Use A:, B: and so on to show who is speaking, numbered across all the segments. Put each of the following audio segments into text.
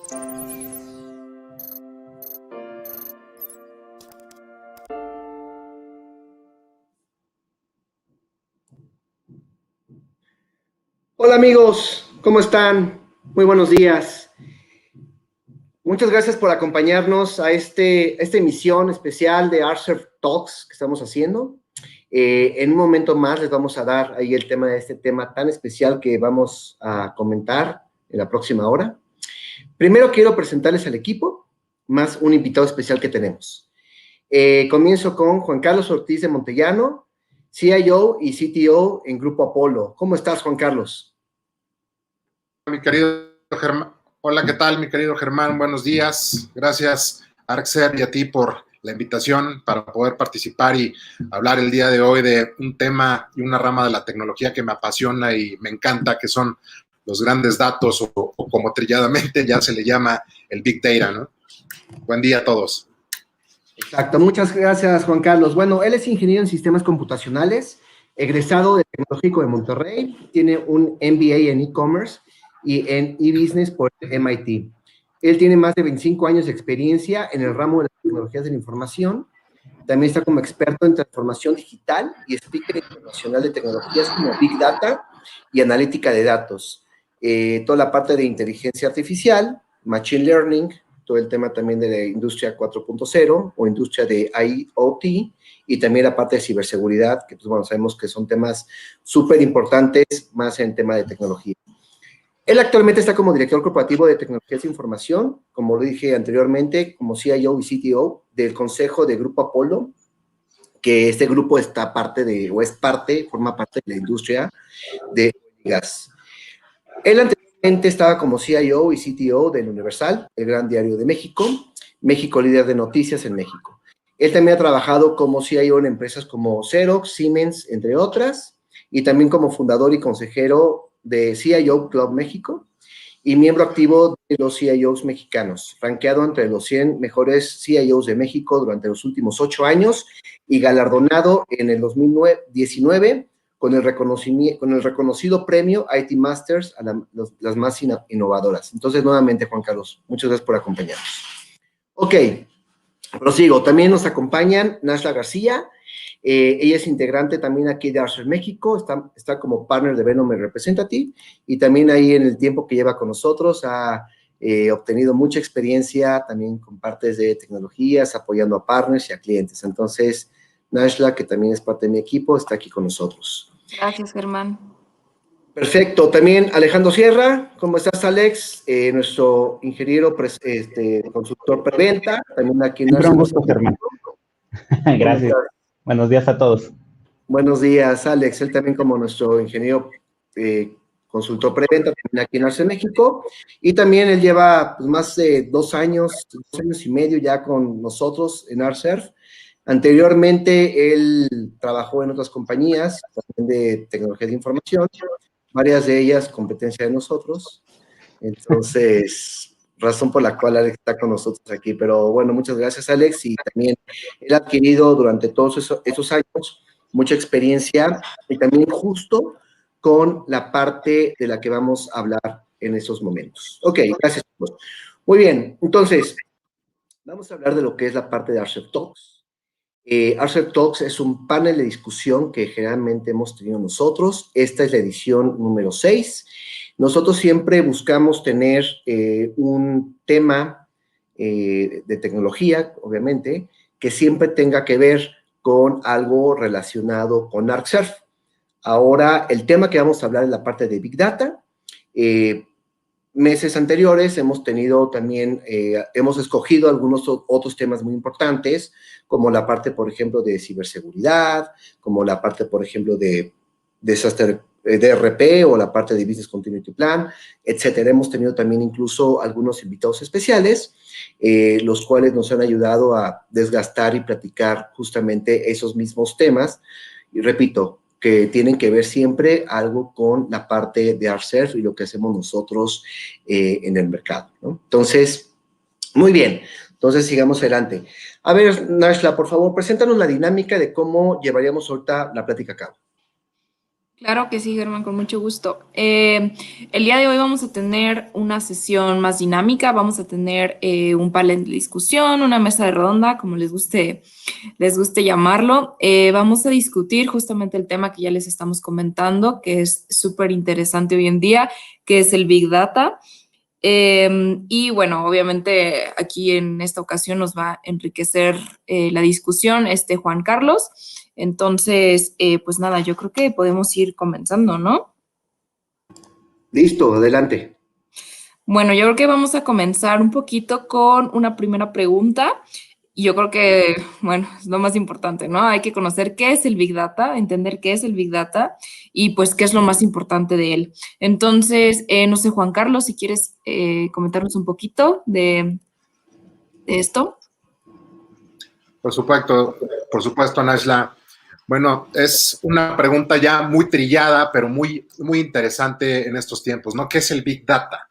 A: Hola amigos, ¿cómo están? Muy buenos días. Muchas gracias por acompañarnos a esta emisión especial de Archer Talks que estamos haciendo. En un momento más les vamos a dar ahí el tema de este tema tan especial que vamos a comentar en la próxima hora. Primero quiero presentarles al equipo, más un invitado especial que tenemos. Comienzo con Juan Carlos Ortiz de Montellano, CIO y CTO en Grupo Apolo. ¿Cómo estás, Juan Carlos?
B: Mi querido Germán. Hola, ¿qué tal, mi querido Germán? Buenos días. Gracias, Arxer, y a ti por la invitación para poder participar y hablar el día de hoy de un tema y una rama de la tecnología que me apasiona y me encanta, que son los grandes datos o como trilladamente ya se le llama el Big Data, ¿no? Buen día a todos.
A: Exacto, muchas gracias, Juan Carlos. Bueno, él es ingeniero en sistemas computacionales, egresado del Tecnológico de Monterrey, tiene un MBA en e-commerce y en e-business por el MIT. Él tiene más de 25 años de experiencia en el ramo de las tecnologías de la información. También está como experto en transformación digital y speaker internacional de tecnologías como Big Data y analítica de datos. Toda la parte de inteligencia artificial, Machine Learning, todo el tema también de la industria 4.0 o industria de IoT y también la parte de ciberseguridad, que pues bueno, sabemos que son temas súper importantes, más en tema de tecnología. Él actualmente está como director corporativo de tecnologías de información, como lo dije anteriormente, como CIO y CTO del Consejo de Grupo Apolo, que este grupo está forma parte de la industria de gas. Él anteriormente estaba como CIO y CTO del Universal, el gran diario de México, México líder de noticias en México. Él también ha trabajado como CIO en empresas como Xerox, Siemens, entre otras, y también como fundador y consejero de CIO Club México y miembro activo de los CIOs mexicanos, rankeado entre los 100 mejores CIOs de México durante los últimos 8 años y galardonado en el 2019 con el reconocido premio IT Masters a las más innovadoras. Entonces, nuevamente, Juan Carlos, muchas gracias por acompañarnos. Ok, prosigo. También nos acompañan Nashla García. Ella es integrante también aquí de Archer México, está como partner de Venom Representative y también ahí en el tiempo que lleva con nosotros ha obtenido mucha experiencia también con partes de tecnologías, apoyando a partners y a clientes. Entonces, Nashla, que también es parte de mi equipo, está aquí con nosotros.
C: Gracias, Germán.
A: Perfecto. También Alejandro Sierra, ¿cómo estás, Alex? Nuestro ingeniero, consultor preventa, también aquí en
D: Siempre un gusto, Germán. Gracias. Buenos días a todos.
A: Buenos días, Alex. Él también como nuestro ingeniero consultor preventa, también aquí en Arce México. Y también él lleva pues, más de 2 años y medio ya con nosotros en Arcerf. Anteriormente, él trabajó en otras compañías, también de tecnología de información, varias de ellas competencia de nosotros. Entonces, razón por la cual Alex está con nosotros aquí. Pero bueno, muchas gracias, Alex. Y también él ha adquirido durante todos esos años mucha experiencia y también justo con la parte de la que vamos a hablar en estos momentos. Ok, gracias. Muy bien, entonces, vamos a hablar de lo que es la parte de Archer Talks. Archer Talks es un panel de discusión que generalmente hemos tenido nosotros. Esta es la edición número 6. Nosotros siempre buscamos tener un tema de tecnología, obviamente, que siempre tenga que ver con algo relacionado con ArcServe. Ahora, el tema que vamos a hablar es la parte de Big Data. Meses anteriores hemos tenido también, hemos escogido algunos otros temas muy importantes, como la parte, por ejemplo, de ciberseguridad, como la parte, por ejemplo, de desastre DRP o la parte de Business Continuity Plan, etcétera. Hemos tenido también incluso algunos invitados especiales, los cuales nos han ayudado a desgastar y platicar justamente esos mismos temas. Y repito, que tienen que ver siempre algo con la parte de ArcServe y lo que hacemos nosotros en el mercado, ¿no? Entonces, muy bien. Entonces, sigamos adelante. A ver, Nashla, por favor, preséntanos la dinámica de cómo llevaríamos ahorita la plática a cabo.
C: Claro que sí, Germán, con mucho gusto. El día de hoy vamos a tener una sesión más dinámica, vamos a tener un panel de discusión, una mesa de redonda, como les guste llamarlo. Vamos a discutir justamente el tema que ya les estamos comentando, que es súper interesante hoy en día, que es el Big Data. Y bueno, obviamente aquí en esta ocasión nos va a enriquecer la discusión Juan Carlos. Entonces, pues nada, yo creo que podemos ir comenzando, ¿no?
A: Listo, adelante.
C: Bueno, yo creo que vamos a comenzar un poquito con una primera pregunta. Y yo creo que, bueno, es lo más importante, ¿no? Hay que conocer qué es el Big Data, entender qué es el Big Data y pues qué es lo más importante de él. Entonces, no sé, Juan Carlos, si quieres comentarnos un poquito de esto.
B: Por supuesto, Nashla. Bueno, es una pregunta ya muy trillada, pero muy, muy interesante en estos tiempos, ¿no? ¿Qué es el Big Data?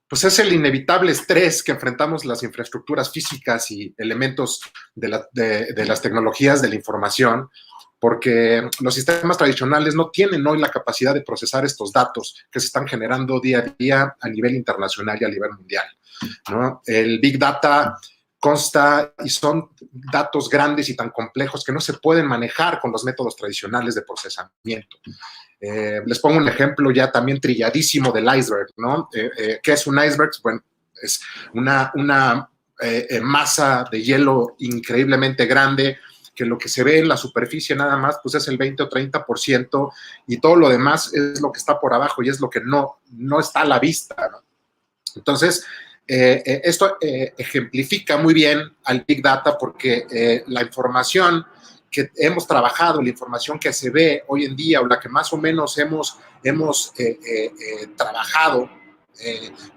B: Pues es el inevitable estrés que enfrentamos las infraestructuras físicas y elementos de las tecnologías de la información, porque los sistemas tradicionales no tienen hoy la capacidad de procesar estos datos que se están generando día a día a nivel internacional y a nivel mundial, ¿no? El Big Data consta y son datos grandes y tan complejos que no se pueden manejar con los métodos tradicionales de procesamiento. Les pongo un ejemplo ya también trilladísimo del iceberg, ¿no? ¿Qué es un iceberg? Bueno, es una masa de hielo increíblemente grande, que lo que se ve en la superficie nada más pues es el 20 o 30% y todo lo demás es lo que está por abajo y es lo que no está a la vista, ¿no? Entonces, esto ejemplifica muy bien al Big Data porque la información que hemos trabajado, la información que se ve hoy en día o la que más o menos hemos trabajado,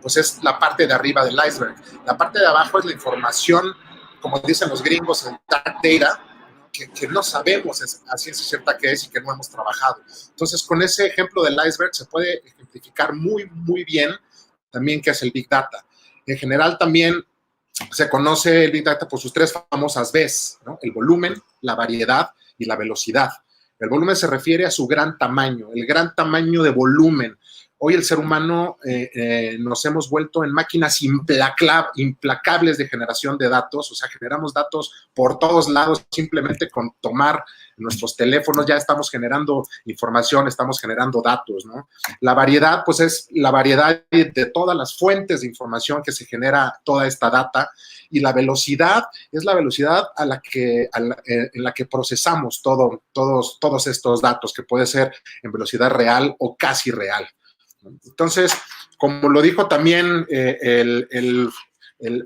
B: pues es la parte de arriba del iceberg. La parte de abajo es la información, como dicen los gringos, el dark data, que no sabemos a ciencia cierta qué es y que no hemos trabajado. Entonces, con ese ejemplo del iceberg se puede ejemplificar muy, muy bien también qué es el Big Data. En general también se conoce el Big Data por sus tres famosas Bs, ¿no? El volumen, la variedad y la velocidad. El volumen se refiere a su gran tamaño, el gran tamaño de volumen. Hoy el ser humano nos hemos vuelto en máquinas implacables de generación de datos, o sea, generamos datos por todos lados, simplemente con tomar nuestros teléfonos ya estamos generando información, estamos generando datos, ¿no? La variedad, pues es la variedad de todas las fuentes de información que se genera toda esta data, y la velocidad es la velocidad en la que procesamos todos estos datos, que puede ser en velocidad real o casi real. Entonces, como lo dijo también el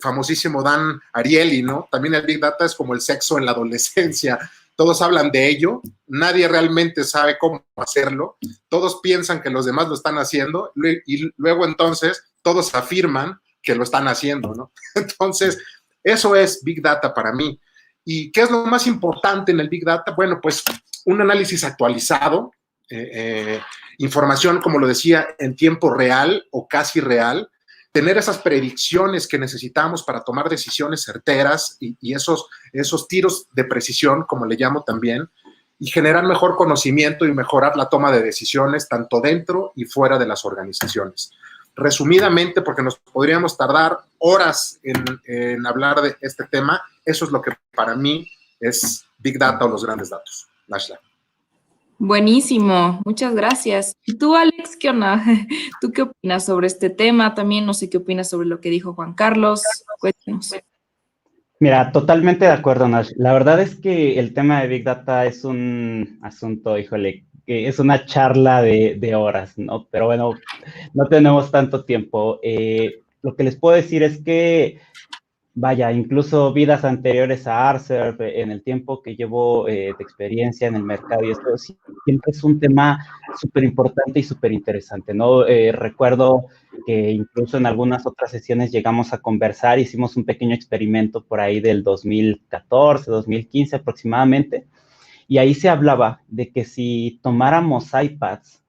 B: famosísimo Dan Ariely, ¿no? También el Big Data es como el sexo en la adolescencia. Todos hablan de ello, nadie realmente sabe cómo hacerlo, todos piensan que los demás lo están haciendo y luego entonces todos afirman que lo están haciendo, ¿no? Entonces, eso es Big Data para mí. ¿Y qué es lo más importante en el Big Data? Bueno, pues un análisis actualizado, información, como lo decía, en tiempo real o casi real, tener esas predicciones que necesitamos para tomar decisiones certeras y esos tiros de precisión, como le llamo también, y generar mejor conocimiento y mejorar la toma de decisiones tanto dentro y fuera de las organizaciones. Resumidamente, porque nos podríamos tardar horas en hablar de este tema, eso es lo que para mí es Big Data o los grandes datos. Nashla.
C: Buenísimo, muchas gracias. ¿Y tú, Alex, qué onda? ¿Tú qué opinas sobre este tema? También no sé qué opinas sobre lo que dijo Juan Carlos. Cuéntanos.
D: Mira, totalmente de acuerdo, Nash. La verdad es que el tema de Big Data es un asunto, híjole, que es una charla de horas, ¿no? Pero bueno, no tenemos tanto tiempo. Lo que les puedo decir es que, vaya, incluso vidas anteriores a Arcer, en el tiempo que llevo de experiencia en el mercado y esto siempre es un tema súper importante y súper interesante, ¿no? Recuerdo que incluso en algunas otras sesiones llegamos a conversar, hicimos un pequeño experimento por ahí del 2014, 2015 aproximadamente, y ahí se hablaba de que si tomáramos iPads,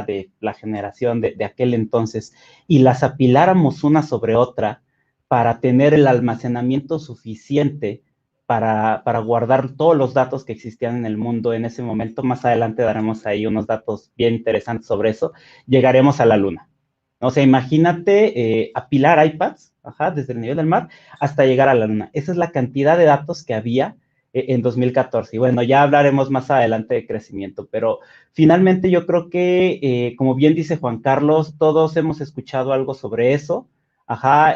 D: de la generación de aquel entonces, y las apiláramos una sobre otra, para tener el almacenamiento suficiente para guardar todos los datos que existían en el mundo en ese momento. Más adelante daremos ahí unos datos bien interesantes sobre eso. Llegaremos a la Luna. O sea, imagínate apilar iPads, desde el nivel del mar hasta llegar a la Luna. Esa es la cantidad de datos que había en 2014. Y bueno, ya hablaremos más adelante de crecimiento, pero finalmente yo creo que, como bien dice Juan Carlos, todos hemos escuchado algo sobre eso.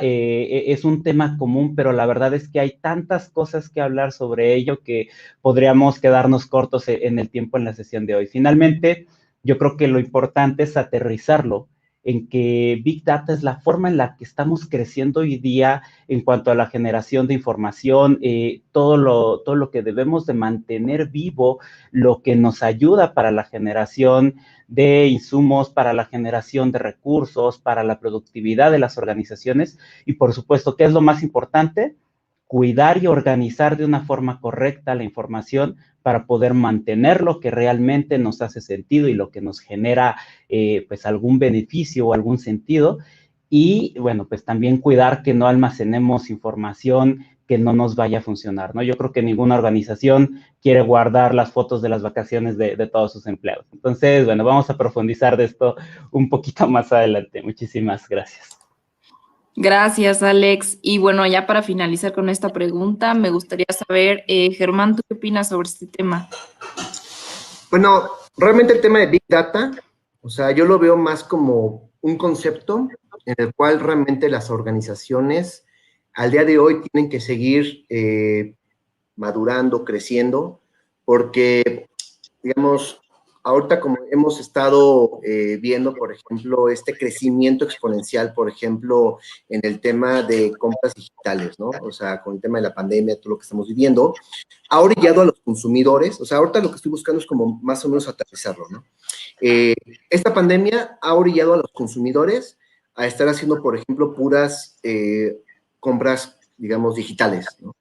D: Es un tema común, pero la verdad es que hay tantas cosas que hablar sobre ello que podríamos quedarnos cortos en el tiempo en la sesión de hoy. Finalmente, yo creo que lo importante es aterrizarlo en que Big Data es la forma en la que estamos creciendo hoy día en cuanto a la generación de información, todo lo que debemos de mantener vivo, lo que nos ayuda para la generación de insumos, para la generación de recursos, para la productividad de las organizaciones y, por supuesto, ¿qué es lo más importante? Cuidar y organizar de una forma correcta la información para poder mantener lo que realmente nos hace sentido y lo que nos genera pues algún beneficio o algún sentido. Y bueno, pues también cuidar que no almacenemos información que no nos vaya a funcionar, ¿no? Yo creo que ninguna organización quiere guardar las fotos de las vacaciones de todos sus empleados. Entonces, bueno, vamos a profundizar de esto un poquito más adelante. Muchísimas gracias.
C: Gracias, Alex. Y bueno, ya para finalizar con esta pregunta, me gustaría saber, Germán, ¿tú qué opinas sobre este tema?
A: Bueno, realmente el tema de Big Data, o sea, yo lo veo más como un concepto en el cual realmente las organizaciones al día de hoy tienen que seguir madurando, creciendo, porque, digamos, ahorita como hemos estado viendo, por ejemplo, este crecimiento exponencial, por ejemplo, en el tema de compras digitales, ¿no? O sea, con el tema de la pandemia, todo lo que estamos viviendo, ha orillado a los consumidores, o sea, ahorita lo que estoy buscando es como más o menos aterrizarlo, ¿no? Esta pandemia ha orillado a los consumidores a estar haciendo, por ejemplo, puras compras, digamos, digitales, ¿no?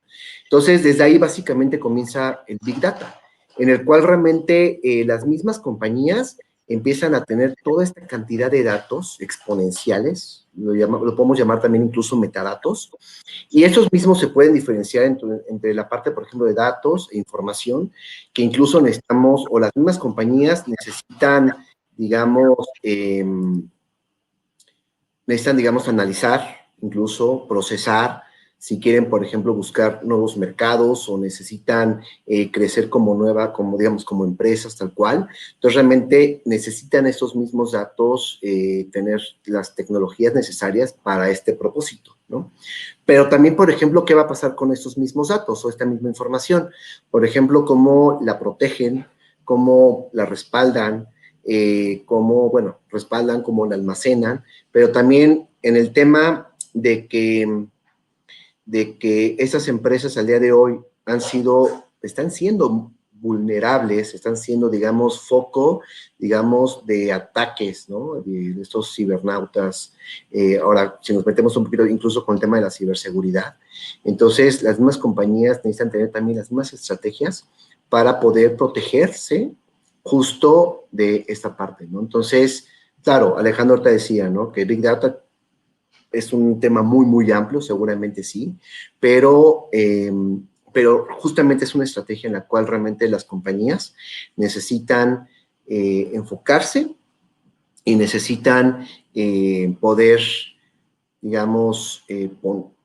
A: Entonces, desde ahí básicamente comienza el Big Data, en el cual realmente las mismas compañías empiezan a tener toda esta cantidad de datos exponenciales, lo podemos llamar también incluso metadatos, y estos mismos se pueden diferenciar entre la parte, por ejemplo, de datos e información, que incluso necesitamos, o las mismas compañías necesitan, digamos, analizar, incluso procesar, si quieren, por ejemplo, buscar nuevos mercados o necesitan crecer como empresas, tal cual. Entonces, realmente necesitan estos mismos datos, tener las tecnologías necesarias para este propósito, ¿no? Pero también, por ejemplo, ¿qué va a pasar con estos mismos datos o esta misma información? Por ejemplo, cómo la protegen, cómo la respaldan, cómo la almacenan, pero también en el tema de que esas empresas al día de hoy están siendo vulnerables, están siendo, digamos, foco, digamos, de ataques, ¿no? De estos cibernautas. Ahora, si nos metemos un poquito incluso con el tema de la ciberseguridad, entonces las mismas compañías necesitan tener también las mismas estrategias para poder protegerse justo de esta parte, ¿no? Entonces, claro, Alejandro te decía, ¿no? Que Big Data es un tema muy, muy amplio, seguramente sí, pero justamente es una estrategia en la cual realmente las compañías necesitan enfocarse y necesitan poder, digamos,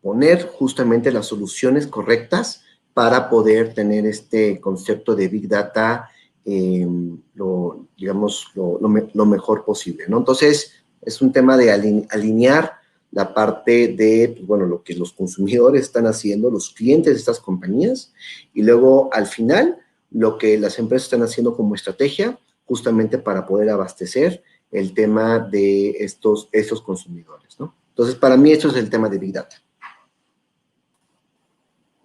A: poner justamente las soluciones correctas para poder tener este concepto de Big Data, lo mejor posible, ¿no? Entonces, es un tema de alinear la parte de, pues, bueno, lo que los consumidores están haciendo, los clientes de estas compañías, y luego, al final, lo que las empresas están haciendo como estrategia, justamente para poder abastecer el tema de estos consumidores, ¿no? Entonces, para mí, esto es el tema de Big Data.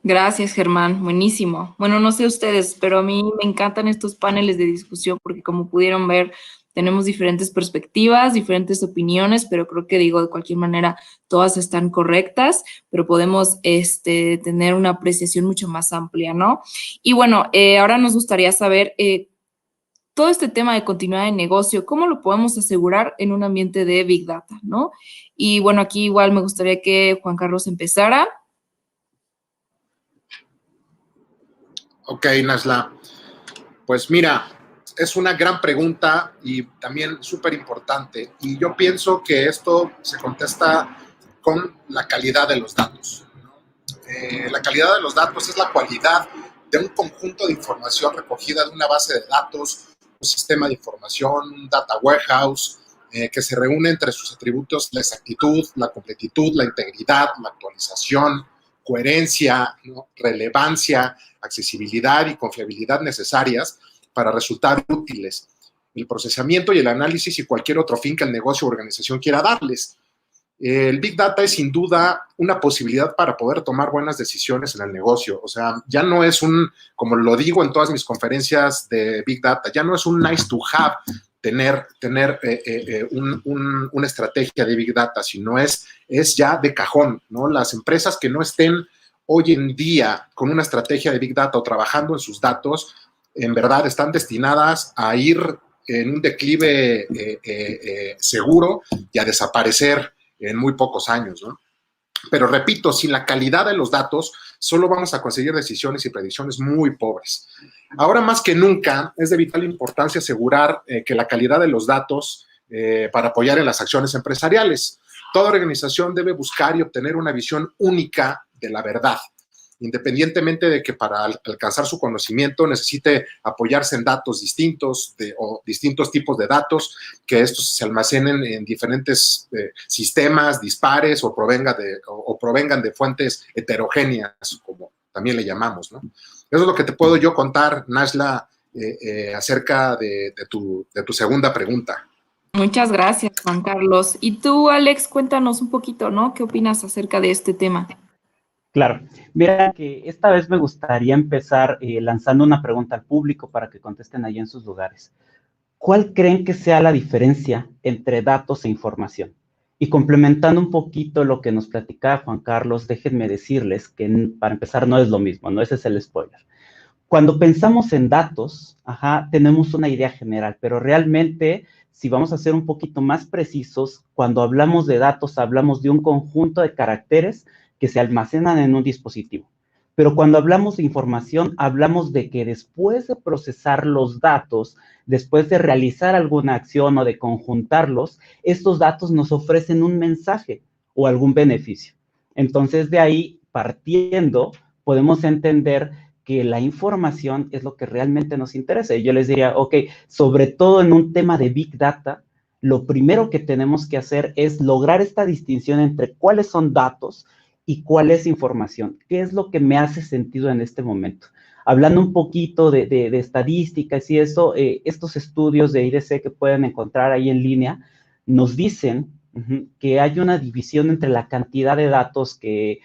C: Gracias, Germán. Buenísimo. Bueno, no sé ustedes, pero a mí me encantan estos paneles de discusión porque, como pudieron ver, tenemos diferentes perspectivas, diferentes opiniones, pero creo que, de cualquier manera, todas están correctas, pero podemos tener una apreciación mucho más amplia, ¿no? Y bueno, ahora nos gustaría saber todo este tema de continuidad de negocio, ¿cómo lo podemos asegurar en un ambiente de Big Data, ¿no? Y bueno, aquí igual me gustaría que Juan Carlos empezara.
B: Ok, Nasla. Pues mira, es una gran pregunta y también súper importante. Y yo pienso que esto se contesta con la calidad de los datos. La calidad de los datos es la cualidad de un conjunto de información recogida de una base de datos, un sistema de información, un data warehouse, que se reúne entre sus atributos la exactitud, la completitud, la integridad, la actualización, coherencia, ¿no?, relevancia, accesibilidad y confiabilidad necesarias para resultar útiles, el procesamiento y el análisis y cualquier otro fin que el negocio o organización quiera darles. El Big Data es sin duda una posibilidad para poder tomar buenas decisiones en el negocio. O sea, ya no es como lo digo en todas mis conferencias de Big Data, ya no es un nice to have tener una estrategia de Big Data, sino es ya de cajón, ¿no? Las empresas que no estén hoy en día con una estrategia de Big Data o trabajando en sus datos, en verdad están destinadas a ir en un declive seguro y a desaparecer en muy pocos años, ¿no? Pero repito, sin la calidad de los datos, solo vamos a conseguir decisiones y predicciones muy pobres. Ahora más que nunca, es de vital importancia asegurar que la calidad de los datos para apoyar en las acciones empresariales. Toda organización debe buscar y obtener una visión única de la verdad, independientemente de que para alcanzar su conocimiento necesite apoyarse en datos distintos o distintos tipos de datos, que estos se almacenen en diferentes sistemas dispares o provengan de fuentes heterogéneas, como también le llamamos, ¿no? Eso es lo que te puedo yo contar, Nasla, acerca de tu segunda pregunta.
C: Muchas gracias, Juan Carlos. Y tú, Alex, cuéntanos un poquito, ¿no? ¿Qué opinas acerca de este tema?
D: Claro, mira que esta vez me gustaría empezar lanzando una pregunta al público para que contesten allí en sus lugares. ¿Cuál creen que sea la diferencia entre datos e información? Y complementando un poquito lo que nos platicaba Juan Carlos, déjenme decirles que para empezar no es lo mismo, ¿no? Ese es el spoiler. Cuando pensamos en datos, tenemos una idea general, pero realmente, si vamos a ser un poquito más precisos, cuando hablamos de datos, hablamos de un conjunto de caracteres que se almacenan en un dispositivo. Pero cuando hablamos de información, hablamos de que después de procesar los datos, después de realizar alguna acción o de conjuntarlos, estos datos nos ofrecen un mensaje o algún beneficio. Entonces, de ahí, partiendo, podemos entender que la información es lo que realmente nos interesa. Y yo les diría, ok, sobre todo en un tema de Big Data, lo primero que tenemos que hacer es lograr esta distinción entre cuáles son datos y cuál es información. ¿Qué es lo que me hace sentido en este momento? Hablando un poquito de estadísticas y eso, estos estudios de IDC que pueden encontrar ahí en línea, nos dicen que hay una división entre la cantidad de datos e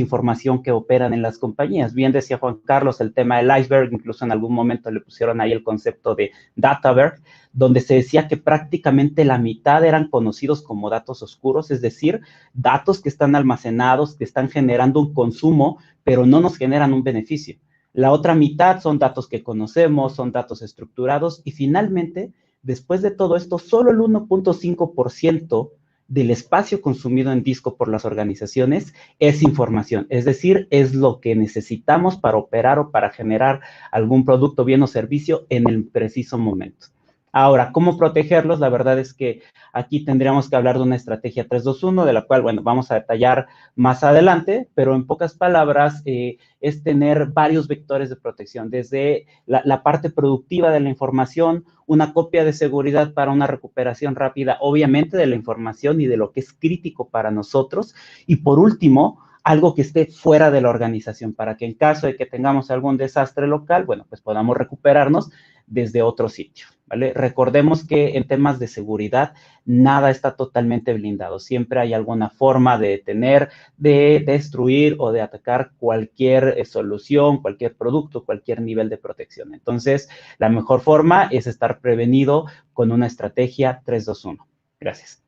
D: información que operan en las compañías. Bien decía Juan Carlos el tema del iceberg, incluso en algún momento le pusieron ahí el concepto de databerg, donde se decía que prácticamente la mitad eran conocidos como datos oscuros, es decir, datos que están almacenados, que están generando un consumo, pero no nos generan un beneficio. La otra mitad son datos que conocemos, son datos estructurados y finalmente, después de todo esto, solo el 1.5% del espacio consumido en disco por las organizaciones es información, es decir, es lo que necesitamos para operar o para generar algún producto, bien o servicio en el preciso momento. Ahora, ¿cómo protegerlos? La verdad es que aquí tendríamos que hablar de una estrategia 3-2-1, de la cual, bueno, vamos a detallar más adelante, pero en pocas palabras es tener varios vectores de protección, desde la parte productiva de la información, una copia de seguridad para una recuperación rápida, obviamente, de la información y de lo que es crítico para nosotros, y por último, algo que esté fuera de la organización, para que en caso de que tengamos algún desastre local, bueno, pues podamos recuperarnos desde otro sitio, ¿vale? Recordemos que en temas de seguridad nada está totalmente blindado. Siempre hay alguna forma de detener, de destruir o de atacar cualquier solución, cualquier producto, cualquier nivel de protección. Entonces, la mejor forma es estar prevenido con una estrategia 3-2-1. Gracias.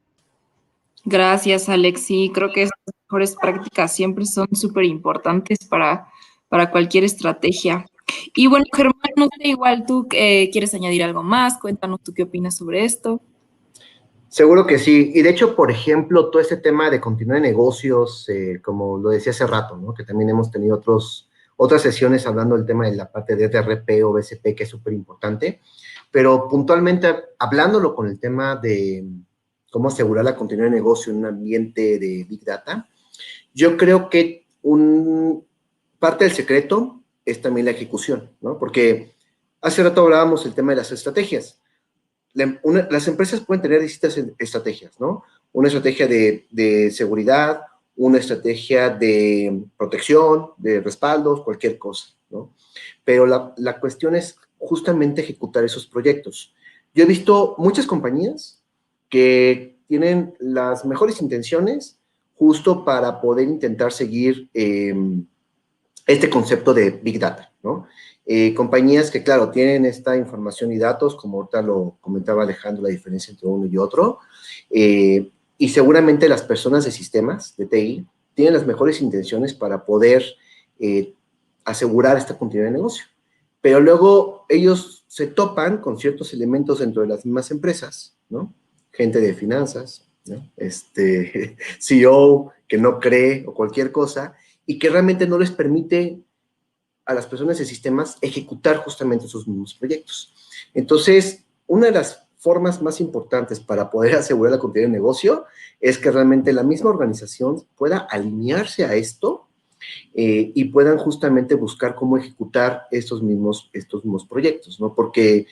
C: Gracias, Alex. Sí, creo que estas mejores prácticas siempre son súper importantes para cualquier estrategia. Y bueno, Germán, no sé, igual tú quieres añadir algo más, cuéntanos tú qué opinas sobre esto.
A: Seguro que sí. Y de hecho, por ejemplo, todo ese tema de continuidad de negocios, como lo decía hace rato, ¿no? Que también hemos tenido otras sesiones hablando del tema de la parte de DRP o BCP, que es súper importante, pero puntualmente hablándolo con el tema de cómo asegurar la continuidad de negocio en un ambiente de Big Data, yo creo que parte del secreto es también la ejecución, ¿no? Porque hace rato hablábamos del tema de las estrategias. Las empresas pueden tener distintas estrategias, ¿no? Una estrategia de seguridad, una estrategia de protección, de respaldos, cualquier cosa, ¿no? Pero la cuestión es justamente ejecutar esos proyectos. Yo he visto muchas compañías que tienen las mejores intenciones justo para poder intentar seguir este concepto de Big Data, ¿no? Compañías que, claro, tienen esta información y datos, como ahorita lo comentaba Alejandro, la diferencia entre uno y otro, y seguramente las personas de sistemas, de TI, tienen las mejores intenciones para poder asegurar esta continuidad de negocio. Pero luego ellos se topan con ciertos elementos dentro de las mismas empresas, ¿no? Gente de finanzas, ¿no? CEO que no cree o cualquier cosa, y que realmente no les permite a las personas de sistemas ejecutar justamente sus mismos proyectos. Entonces, una de las formas más importantes para poder asegurar la continuidad de negocio es que realmente la misma organización pueda alinearse a esto y puedan justamente buscar cómo ejecutar estos mismos proyectos, ¿no? Porque,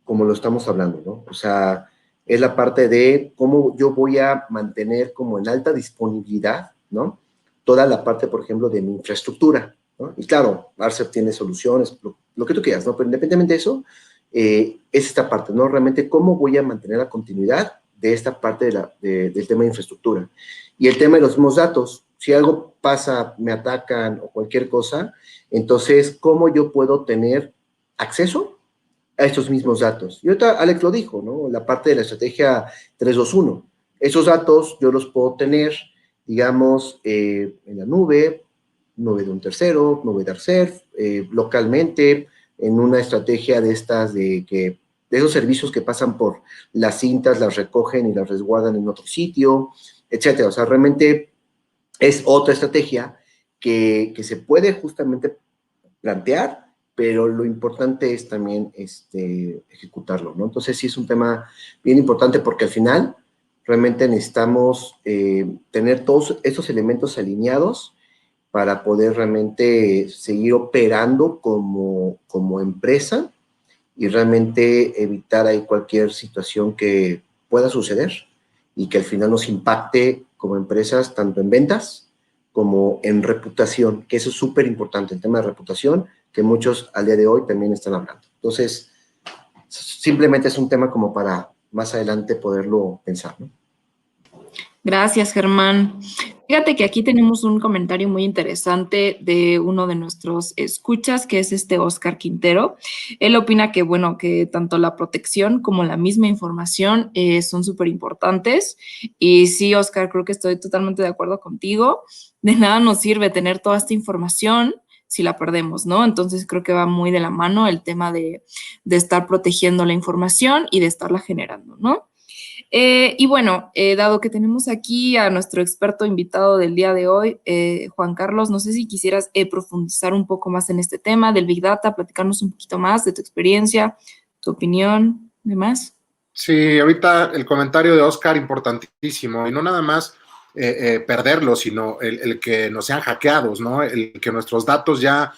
A: como lo estamos hablando, ¿no? O sea, es la parte de cómo yo voy a mantener como en alta disponibilidad, ¿no? Toda la parte, por ejemplo, de mi infraestructura, ¿no? Y claro, Arcep tiene soluciones, lo que tú quieras, ¿no? Pero independientemente de eso, es esta parte, ¿no? Realmente, ¿cómo voy a mantener la continuidad de esta parte del tema de infraestructura? Y el tema de los mismos datos, si algo pasa, me atacan o cualquier cosa, entonces, ¿cómo yo puedo tener acceso a estos mismos datos? Y ahorita Alex lo dijo, ¿no? La parte de la estrategia 3-2-1. Esos datos yo los puedo tener, digamos, en la nube de un tercero, nube de Arcep, localmente, en una estrategia de estas de esos servicios que pasan por las cintas, las recogen y las resguardan en otro sitio, etcétera. O sea, realmente es otra estrategia que se puede justamente plantear, pero lo importante es también ejecutarlo, ¿no? Entonces, sí es un tema bien importante porque al final realmente necesitamos tener todos estos elementos alineados para poder realmente seguir operando como empresa y realmente evitar ahí cualquier situación que pueda suceder y que al final nos impacte como empresas, tanto en ventas como en reputación, que eso es súper importante, el tema de reputación, que muchos al día de hoy también están hablando. Entonces, simplemente es un tema como para más adelante poderlo pensar, ¿no?
C: Gracias, Germán. Fíjate que aquí tenemos un comentario muy interesante de uno de nuestros escuchas, que es Oscar Quintero. Él opina que, bueno, que tanto la protección como la misma información son súper importantes. Y sí, Oscar, creo que estoy totalmente de acuerdo contigo. De nada nos sirve tener toda esta información si la perdemos, ¿no? Entonces creo que va muy de la mano el tema de estar protegiendo la información y de estarla generando, ¿no? Y bueno, dado que tenemos aquí a nuestro experto invitado del día de hoy, Juan Carlos, no sé si quisieras profundizar un poco más en este tema del Big Data, platicarnos un poquito más de tu experiencia, tu opinión, demás.
B: Sí, ahorita el comentario de Oscar importantísimo, y no nada más perderlo, sino el que nos sean hackeados, ¿no? El que nuestros datos ya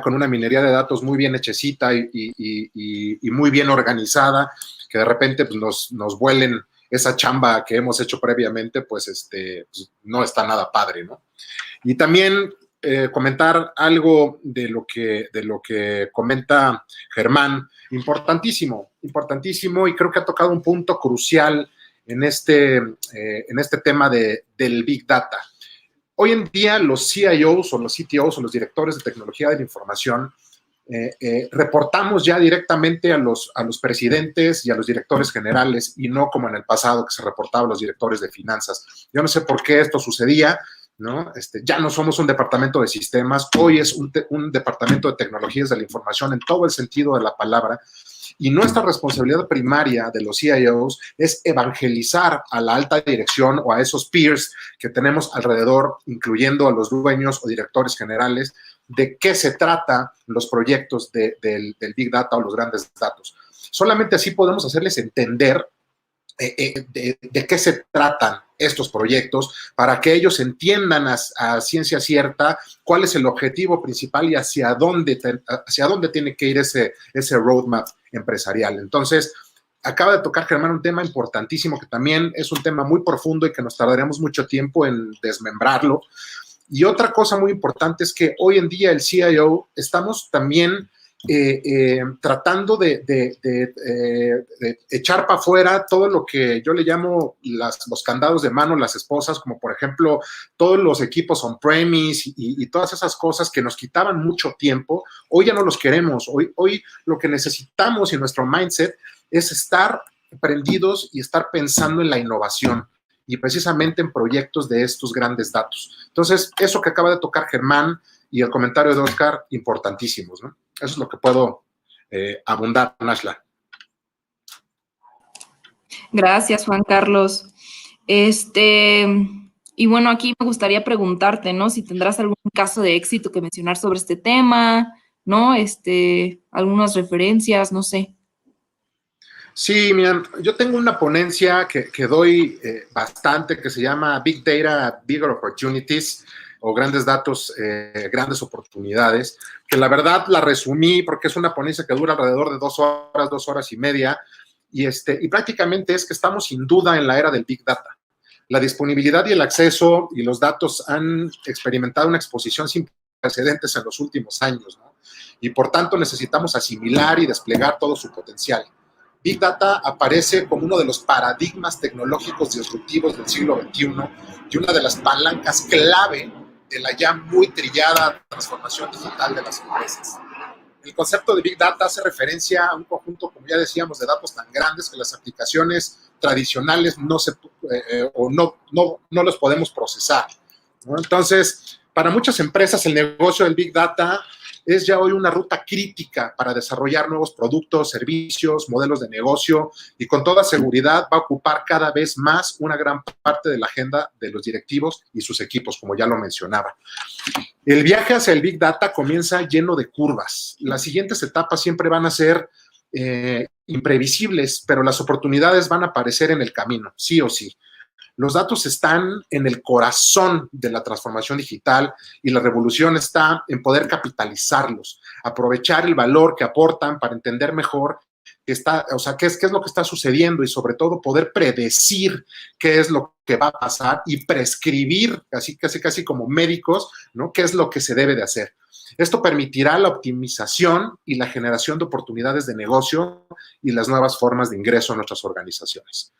B: con una minería de datos muy bien hechecita y muy bien organizada, que de repente pues, nos vuelen esa chamba que hemos hecho previamente, pues, pues no está nada padre, ¿no? Y también comentar algo de lo que comenta Germán, importantísimo, y creo que ha tocado un punto crucial en este tema del Big Data. Hoy en día los CIOs o los CTOs o los directores de tecnología de la información reportamos ya directamente a los presidentes y a los directores generales y no como en el pasado que se reportaba a los directores de finanzas. Yo no sé por qué esto sucedía, ¿no? Ya no somos un departamento de sistemas, hoy es un departamento de tecnologías de la información en todo el sentido de la palabra Y nuestra responsabilidad primaria de los CIOs es evangelizar a la alta dirección o a esos peers que tenemos alrededor, incluyendo a los dueños o directores generales, de qué se trata los proyectos del Big Data o los grandes datos. Solamente así podemos hacerles entender de qué se tratan estos proyectos para que ellos entiendan a ciencia cierta cuál es el objetivo principal y hacia dónde tiene que ir ese roadmap empresarial. Entonces, acaba de tocar, Germán, un tema importantísimo que también es un tema muy profundo y que nos tardaremos mucho tiempo en desmembrarlo. Y otra cosa muy importante es que hoy en día el CIO estamos también tratando de echar para afuera todo lo que yo le llamo los candados de mano, las esposas, como por ejemplo todos los equipos on-premise y todas esas cosas que nos quitaban mucho tiempo. Hoy ya no los queremos. Hoy lo que necesitamos en nuestro mindset es estar prendidos y estar pensando en la innovación y precisamente en proyectos de estos grandes datos. Entonces, eso que acaba de tocar Germán y el comentario de Oscar, importantísimos, ¿no? Eso es lo que puedo abundar, Nashla.
C: Gracias, Juan Carlos. Y bueno, aquí me gustaría preguntarte, ¿no? Si tendrás algún caso de éxito que mencionar sobre este tema, ¿no? Algunas referencias, no sé.
B: Sí, miren, yo tengo una ponencia que doy bastante, que se llama Big Data, Bigger Opportunities, o grandes datos, grandes oportunidades, que la verdad la resumí porque es una ponencia que dura alrededor de 2 horas y media, y prácticamente es que estamos sin duda en la era del Big Data. La disponibilidad y el acceso y los datos han experimentado una exposición sin precedentes en los últimos años, ¿no? Y por tanto necesitamos asimilar y desplegar todo su potencial. Big Data aparece como uno de los paradigmas tecnológicos disruptivos del siglo XXI y una de las palancas clave de la ya muy trillada transformación digital de las empresas. El concepto de Big Data hace referencia a un conjunto, como ya decíamos, de datos tan grandes que las aplicaciones tradicionales no los podemos procesar, ¿no? Entonces, para muchas empresas el negocio del Big Data es ya hoy una ruta crítica para desarrollar nuevos productos, servicios, modelos de negocio y con toda seguridad va a ocupar cada vez más una gran parte de la agenda de los directivos y sus equipos, como ya lo mencionaba. El viaje hacia el Big Data comienza lleno de curvas. Las siguientes etapas siempre van a ser imprevisibles, pero las oportunidades van a aparecer en el camino, sí o sí. Los datos están en el corazón de la transformación digital y la revolución está en poder capitalizarlos, aprovechar el valor que aportan para entender mejor qué es lo que está sucediendo y sobre todo poder predecir qué es lo que va a pasar y prescribir, casi como médicos, ¿no? Qué es lo que se debe de hacer. Esto permitirá la optimización y la generación de oportunidades de negocio y las nuevas formas de ingreso a nuestras organizaciones.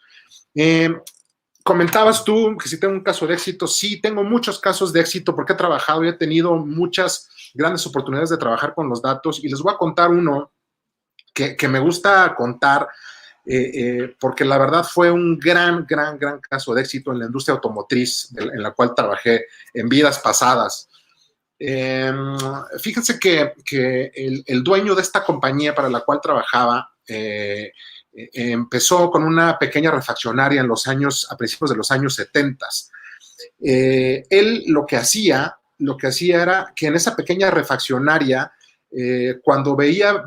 B: Comentabas tú que si tengo un caso de éxito. Sí, tengo muchos casos de éxito porque he trabajado y he tenido muchas grandes oportunidades de trabajar con los datos y les voy a contar uno que me gusta contar porque la verdad fue un gran caso de éxito en la industria automotriz en la cual trabajé en vidas pasadas. Fíjense que el dueño de esta compañía para la cual trabajaba empezó con una pequeña refaccionaria a principios de los años 70. Él lo que hacía era que en esa pequeña refaccionaria, cuando veía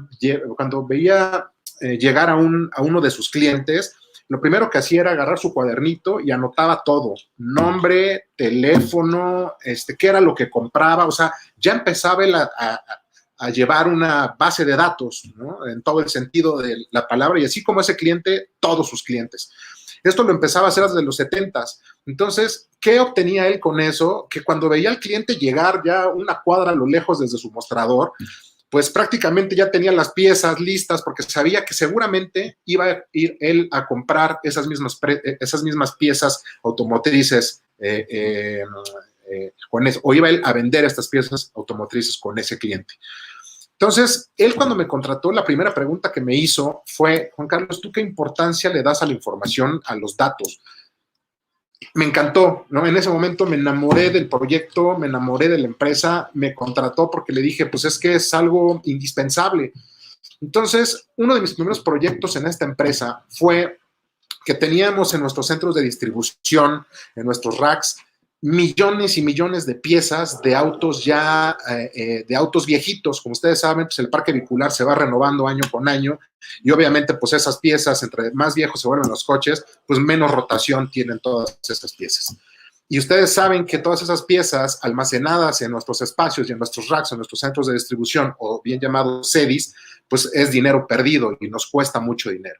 B: llegar a uno de sus clientes, lo primero que hacía era agarrar su cuadernito y anotaba todo, nombre, teléfono, qué era lo que compraba, o sea, ya empezaba él a llevar una base de datos, ¿no? En todo el sentido de la palabra, y así como ese cliente, todos sus clientes. Esto lo empezaba a hacer desde los 70s. Entonces, ¿qué obtenía él con eso? Que cuando veía al cliente llegar ya una cuadra a lo lejos desde su mostrador, pues prácticamente ya tenía las piezas listas porque sabía que seguramente iba a ir él a comprar esas mismas piezas automotrices con eso, o iba él a vender estas piezas automotrices con ese cliente. Entonces, él cuando me contrató, la primera pregunta que me hizo fue: Juan Carlos, ¿tú qué importancia le das a la información, a los datos? Me encantó, ¿no? En ese momento me enamoré del proyecto, me enamoré de la empresa, me contrató porque le dije, pues es que es algo indispensable. Entonces, uno de mis primeros proyectos en esta empresa fue que teníamos en nuestros centros de distribución, en nuestros racks, millones y millones de piezas de autos ya, de autos viejitos. Como ustedes saben, pues el parque vehicular se va renovando año con año y obviamente pues esas piezas, entre más viejos se vuelven los coches, pues menos rotación tienen todas esas piezas. Y ustedes saben que todas esas piezas almacenadas en nuestros espacios y en nuestros racks, en nuestros centros de distribución, o bien llamados CEDIs, pues es dinero perdido y nos cuesta mucho dinero.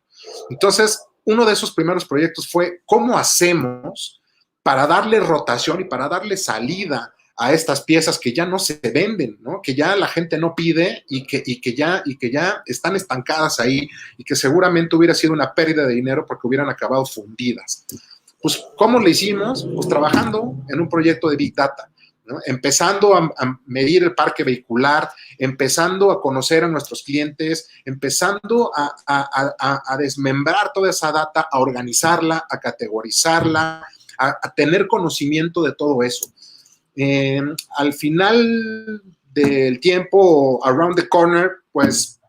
B: Entonces, uno de esos primeros proyectos fue cómo hacemos para darle rotación y para darle salida a estas piezas que ya no se venden, ¿no? Que ya la gente no pide y que ya están estancadas ahí y que seguramente hubiera sido una pérdida de dinero porque hubieran acabado fundidas. Pues, ¿cómo le hicimos? Pues trabajando en un proyecto de Big Data, ¿no? Empezando a medir el parque vehicular, empezando a conocer a nuestros clientes, empezando a desmembrar toda esa data, a organizarla, a categorizarla, a tener conocimiento de todo eso. Al final del tiempo, around the corner, pues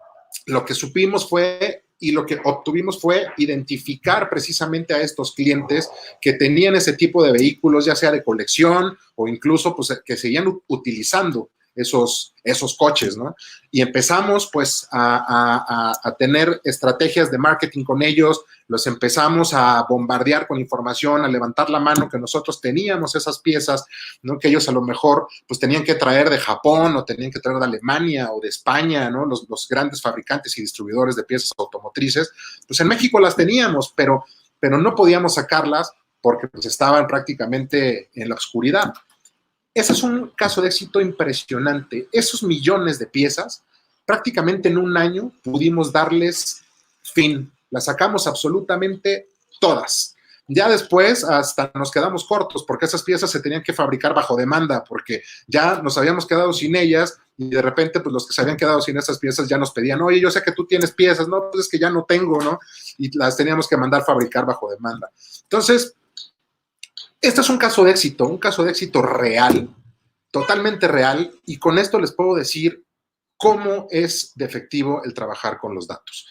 B: lo que supimos fue y lo que obtuvimos fue identificar precisamente a estos clientes que tenían ese tipo de vehículos, ya sea de colección o incluso pues, que seguían utilizando esos coches, ¿no? Y empezamos pues a tener estrategias de marketing con ellos, los empezamos a bombardear con información, a levantar la mano que nosotros teníamos esas piezas, ¿no? Que ellos a lo mejor pues tenían que traer de Japón o tenían que traer de Alemania o de España, ¿no? Los grandes fabricantes y distribuidores de piezas automotrices, pues en México las teníamos, pero no podíamos sacarlas porque pues estaban prácticamente en la oscuridad. Ese es un caso de éxito impresionante. Esos millones de piezas, prácticamente en un año pudimos darles fin. Las sacamos absolutamente todas. Ya después hasta nos quedamos cortos porque esas piezas se tenían que fabricar bajo demanda porque ya nos habíamos quedado sin ellas y de repente pues los que se habían quedado sin esas piezas ya nos pedían, oye, yo sé que tú tienes piezas, no, pues es que ya no tengo, ¿no? Y las teníamos que mandar fabricar bajo demanda. Entonces, este es un caso de éxito real, totalmente real, y con esto les puedo decir cómo es de efectivo el trabajar con los datos.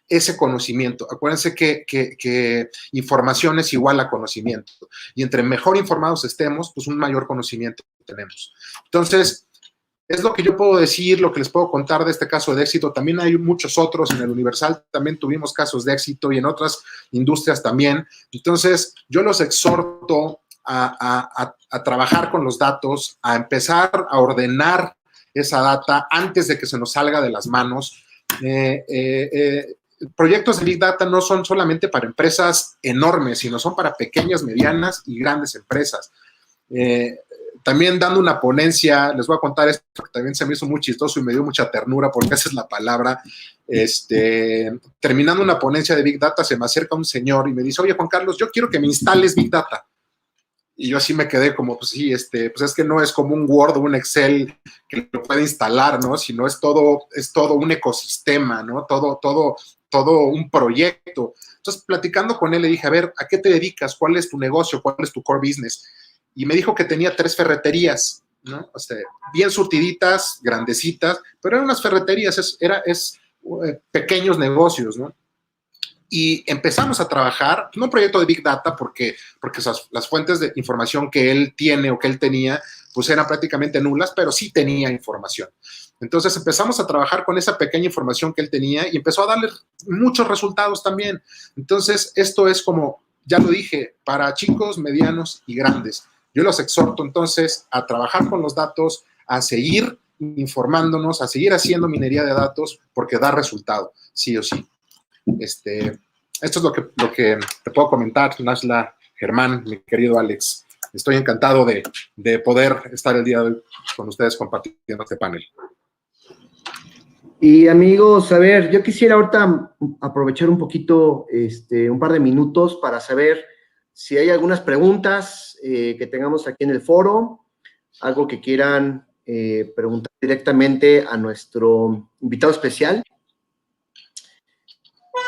B: Ese conocimiento, acuérdense que información es igual a conocimiento, y entre mejor informados estemos, pues un mayor conocimiento tenemos. Entonces, es lo que yo puedo decir, lo que les puedo contar de este caso de éxito. También hay muchos otros, en el Universal también tuvimos casos de éxito y en otras industrias también. Entonces, yo los exhorto a trabajar con los datos, a empezar a ordenar esa data antes de que se nos salga de las manos. Proyectos de Big Data no son solamente para empresas enormes, sino son para pequeñas, medianas y grandes empresas. También dando una ponencia, les voy a contar esto que también se me hizo muy chistoso y me dio mucha ternura porque esa es la palabra. Terminando una ponencia de Big Data, se me acerca un señor y me dice, oye, Juan Carlos, yo quiero que me instales Big Data. Y yo así me quedé como, pues sí, pues es que no es como un Word o un Excel que lo puede instalar, ¿no? Sino es todo un ecosistema, ¿no? Todo un proyecto. Entonces, platicando con él, le dije, a ver, ¿a qué te dedicas? ¿Cuál es tu negocio? ¿Cuál es tu core business? Y me dijo que tenía 3 ferreterías, ¿no? Bien surtiditas, grandecitas, pero eran unas ferreterías, pequeños negocios, ¿no? Y empezamos a trabajar, no un proyecto de Big Data, porque las fuentes de información que él tiene o que él tenía, pues eran prácticamente nulas, pero sí tenía información. Entonces empezamos a trabajar con esa pequeña información que él tenía y empezó a darle muchos resultados también. Entonces, esto es como, ya lo dije, para chicos, medianos y grandes. Yo los exhorto entonces a trabajar con los datos, a seguir informándonos, a seguir haciendo minería de datos, porque da resultado, sí o sí. Esto es lo que te puedo comentar, Nashla, Germán, mi querido Alex. Estoy encantado de poder estar el día de hoy con ustedes compartiendo este panel.
A: Y amigos, a ver, yo quisiera ahorita aprovechar un poquito, un par de minutos para saber si hay algunas preguntas que tengamos aquí en el foro, algo que quieran preguntar directamente a nuestro invitado especial.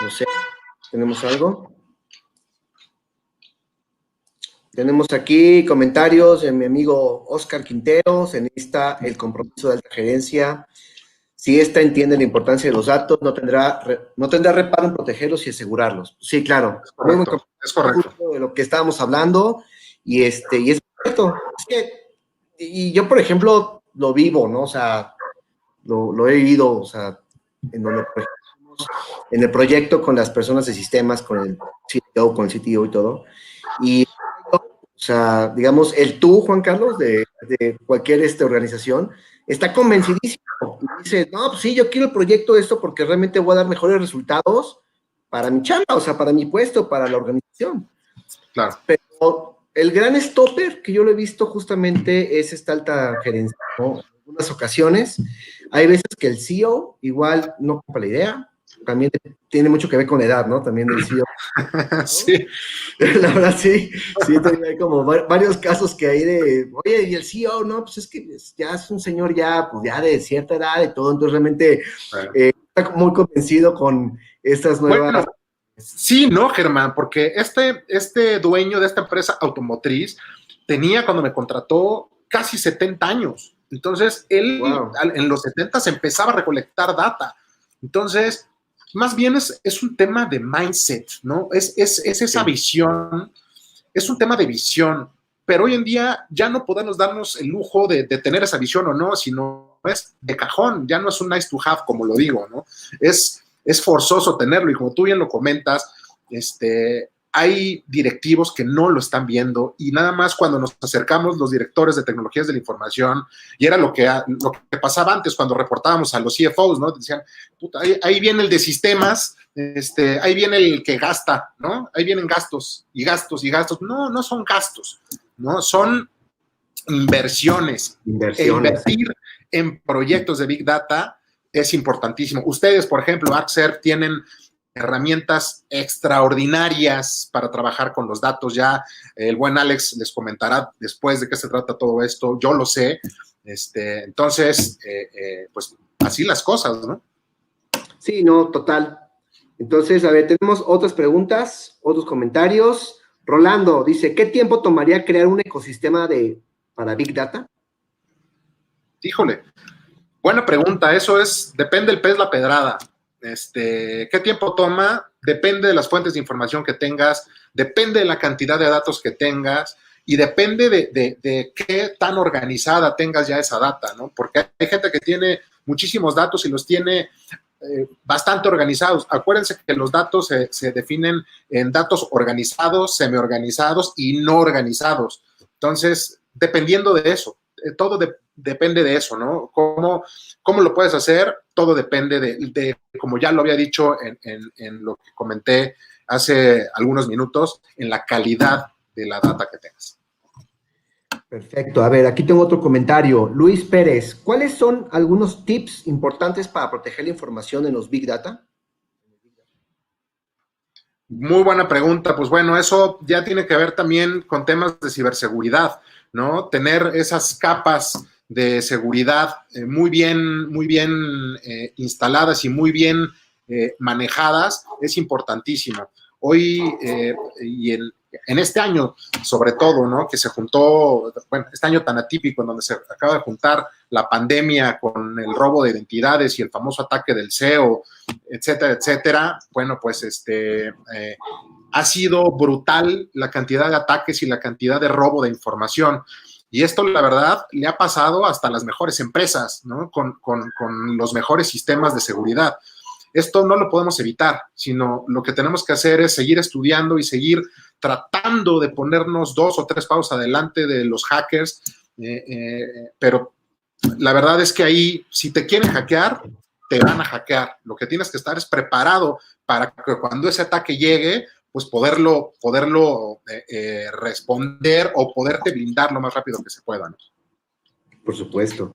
A: No sé, ¿tenemos algo? Tenemos aquí comentarios de mi amigo Oscar Quintero, se necesita el compromiso de alta gerencia. Si ésta entiende la importancia de los datos, no tendrá reparo en protegerlos y asegurarlos. Sí, claro.
B: Es correcto.
A: De lo que estábamos hablando, y es correcto. Es que, y yo, por ejemplo, lo vivo, ¿no? O sea, lo he vivido, o sea, en donde, por ejemplo, en el proyecto con las personas de sistemas, con el CTO y todo. Y, o sea, digamos, tú, Juan Carlos, de cualquier organización, está convencidísimo. Y dice, no, pues sí, yo quiero el proyecto de esto porque realmente voy a dar mejores resultados para mi chamba, o sea, para mi puesto, para la organización.
B: Claro.
A: Pero el gran stopper que yo lo he visto justamente es esta alta gerencia, ¿no? En algunas ocasiones hay veces que el CEO igual no compra la idea, también tiene mucho que ver con la edad, ¿no? También del CEO. ¿No?
B: Sí.
A: La verdad, sí, hay como varios casos que hay de, oye, y el CEO, no, pues es que ya es un señor pues ya de cierta edad y todo, entonces realmente está muy convencido con estas nuevas...
B: Bueno, sí, ¿no, Germán? Porque este dueño de esta empresa automotriz tenía, cuando me contrató, casi 70 años. Entonces, él en los 70 empezaba a recolectar data. Entonces, más bien es un tema de mindset, ¿no? Es esa visión, es un tema de visión, pero hoy en día ya no podemos darnos el lujo de tener esa visión o no, sino es de cajón, ya no es un nice to have, como lo digo, ¿no? Es forzoso tenerlo, y como tú bien lo comentas, hay directivos que no lo están viendo, y nada más cuando nos acercamos los directores de tecnologías de la información, y era lo que pasaba antes cuando reportábamos a los CFOs, ¿no? Decían, puta, ahí viene el de sistemas, ahí viene el que gasta, ¿no? Ahí vienen gastos y gastos y gastos. No, no son gastos, ¿no? Son inversiones. E invertir en proyectos de Big Data es importantísimo. Ustedes, por ejemplo, ArcServe, tienen herramientas extraordinarias para trabajar con los datos. Ya el buen Alex les comentará después de qué se trata todo esto. Yo lo sé. Entonces, pues así las cosas, ¿no?
A: Sí, no, total. Entonces, a ver, tenemos otras preguntas, otros comentarios. Rolando dice, ¿qué tiempo tomaría crear un ecosistema para Big Data?
B: Híjole, buena pregunta. Eso depende del pez la pedrada. ¿Qué tiempo toma? Depende de las fuentes de información que tengas, depende de la cantidad de datos que tengas, y depende de qué tan organizada tengas ya esa data, ¿no? Porque hay gente que tiene muchísimos datos y los tiene bastante organizados. Acuérdense que los datos se definen en datos organizados, semi-organizados y no organizados. Entonces, dependiendo de eso, todo depende de eso, ¿no? ¿Cómo lo puedes hacer? Todo depende de como ya lo había dicho en lo que comenté hace algunos minutos, en la calidad de la data que tengas.
A: Perfecto. A ver, aquí tengo otro comentario. Luis Pérez, ¿cuáles son algunos tips importantes para proteger la información en los Big Data?
B: Muy buena pregunta. Pues bueno, eso ya tiene que ver también con temas de ciberseguridad, ¿no? Tener esas capas de seguridad muy bien instaladas y muy bien manejadas es importantísimo. Hoy y en este año, sobre todo, ¿no? Que se juntó, bueno, este año tan atípico en donde se acaba de juntar la pandemia con el robo de identidades y el famoso ataque del CEO, etcétera, etcétera. Bueno, pues ha sido brutal la cantidad de ataques y la cantidad de robo de información. Y esto, la verdad, le ha pasado hasta las mejores empresas, ¿no? Con los mejores sistemas de seguridad. Esto no lo podemos evitar, sino lo que tenemos que hacer es seguir estudiando y seguir tratando de ponernos 2 o 3 pasos adelante de los hackers, pero la verdad es que ahí, si te quieren hackear, te van a hackear. Lo que tienes que estar es preparado para que cuando ese ataque llegue, pues poderlo responder o poderte blindar lo más rápido que se pueda, ¿no?
A: Por supuesto.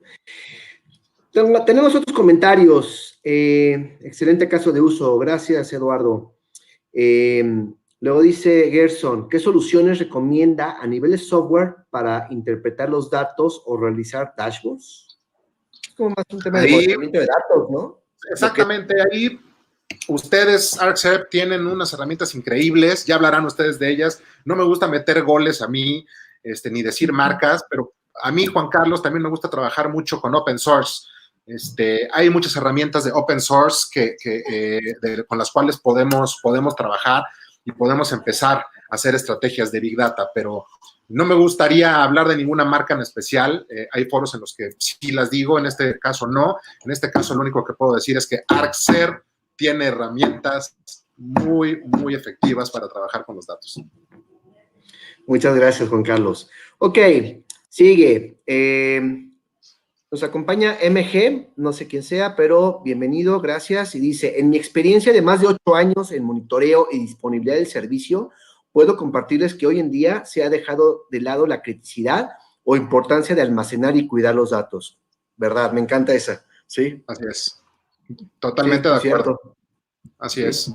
A: Tenemos otros comentarios. Excelente caso de uso. Gracias, Eduardo. Luego dice Gerson, ¿qué soluciones recomienda a nivel de software para interpretar los datos o realizar dashboards? Es como más un tema de procesamiento de datos, ¿no?
B: Exactamente. Ahí ustedes, ArcServe, tienen unas herramientas increíbles. Ya hablarán ustedes de ellas. No me gusta meter goles a mí, ni decir marcas, pero a mí, Juan Carlos, también me gusta trabajar mucho con open source. Hay muchas herramientas de open source con las cuales podemos trabajar y podemos empezar a hacer estrategias de Big Data, pero no me gustaría hablar de ninguna marca en especial. Hay foros en los que sí las digo, en este caso no. En este caso lo único que puedo decir es que Arcser tiene herramientas muy, muy efectivas para trabajar con los datos.
A: Muchas gracias, Juan Carlos. Ok, sigue. Nos acompaña MG, no sé quién sea, pero bienvenido, gracias. Y dice, en mi experiencia de más de 8 años en monitoreo y disponibilidad del servicio, puedo compartirles que hoy en día se ha dejado de lado la criticidad o importancia de almacenar y cuidar los datos. ¿Verdad? Me encanta esa, ¿sí?
B: Así es. Totalmente
A: Sí,
B: de acuerdo.
A: cierto.
B: Así es.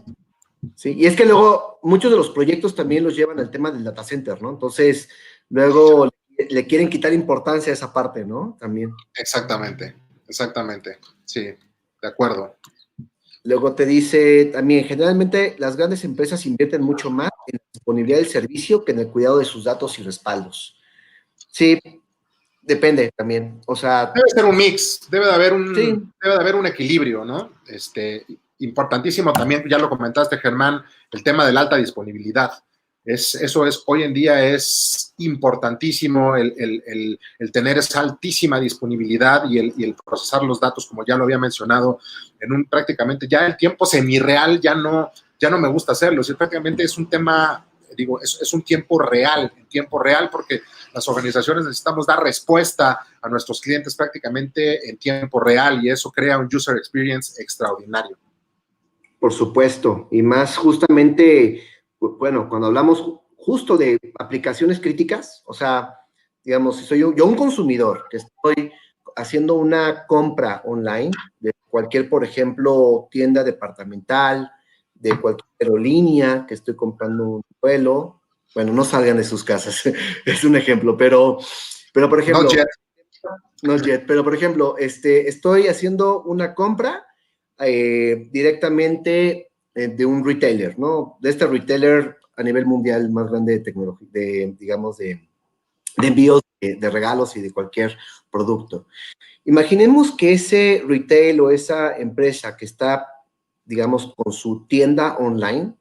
A: Sí, y es que luego muchos de los proyectos también los llevan al tema del data center, ¿no? Entonces, luego le quieren quitar importancia a esa parte, ¿no? También.
B: Exactamente. Sí, de acuerdo.
A: Luego te dice también, generalmente las grandes empresas invierten mucho más en la disponibilidad del servicio que en el cuidado de sus datos y respaldos. Sí, depende también. O sea,
B: Debe ser un mix, debe de haber
A: sí,
B: un equilibrio, ¿no? Importantísimo también, ya lo comentaste, Germán, el tema de la alta disponibilidad. Hoy en día es importantísimo el tener esa altísima disponibilidad y el procesar los datos, como ya lo había mencionado, prácticamente ya el tiempo semirreal ya no me gusta hacerlo, prácticamente es un tema, es un tiempo real, porque las organizaciones necesitamos dar respuesta a nuestros clientes prácticamente en tiempo real y eso crea un user experience extraordinario.
A: por supuesto, y más justamente, bueno, cuando hablamos justo de aplicaciones críticas, o sea, digamos, si soy yo un consumidor que estoy haciendo una compra online de cualquier, por ejemplo, tienda departamental, de cualquier aerolínea, que estoy comprando un vuelo, bueno, no salgan de sus casas, es un ejemplo, pero por ejemplo... No jet, pero por ejemplo, estoy haciendo una compra directamente de un retailer, ¿no? De este retailer a nivel mundial más grande de tecnología, digamos, de envíos de regalos y de cualquier producto. Imaginemos que ese retail o esa empresa que está, digamos, con su tienda online,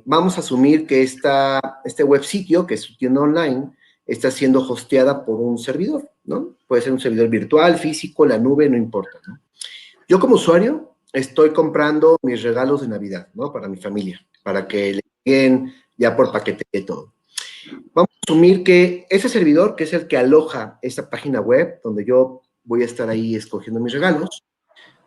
A: vamos a asumir que este web sitio, que es su tienda online, está siendo hosteada por un servidor, ¿no? Puede ser un servidor virtual, físico, la nube, no importa, ¿no? Yo como usuario estoy comprando mis regalos de Navidad, ¿no? Para mi familia, para que le lleguen ya por paquete y todo. Vamos a asumir que ese servidor, que es el que aloja esa página web, donde yo voy a estar ahí escogiendo mis regalos,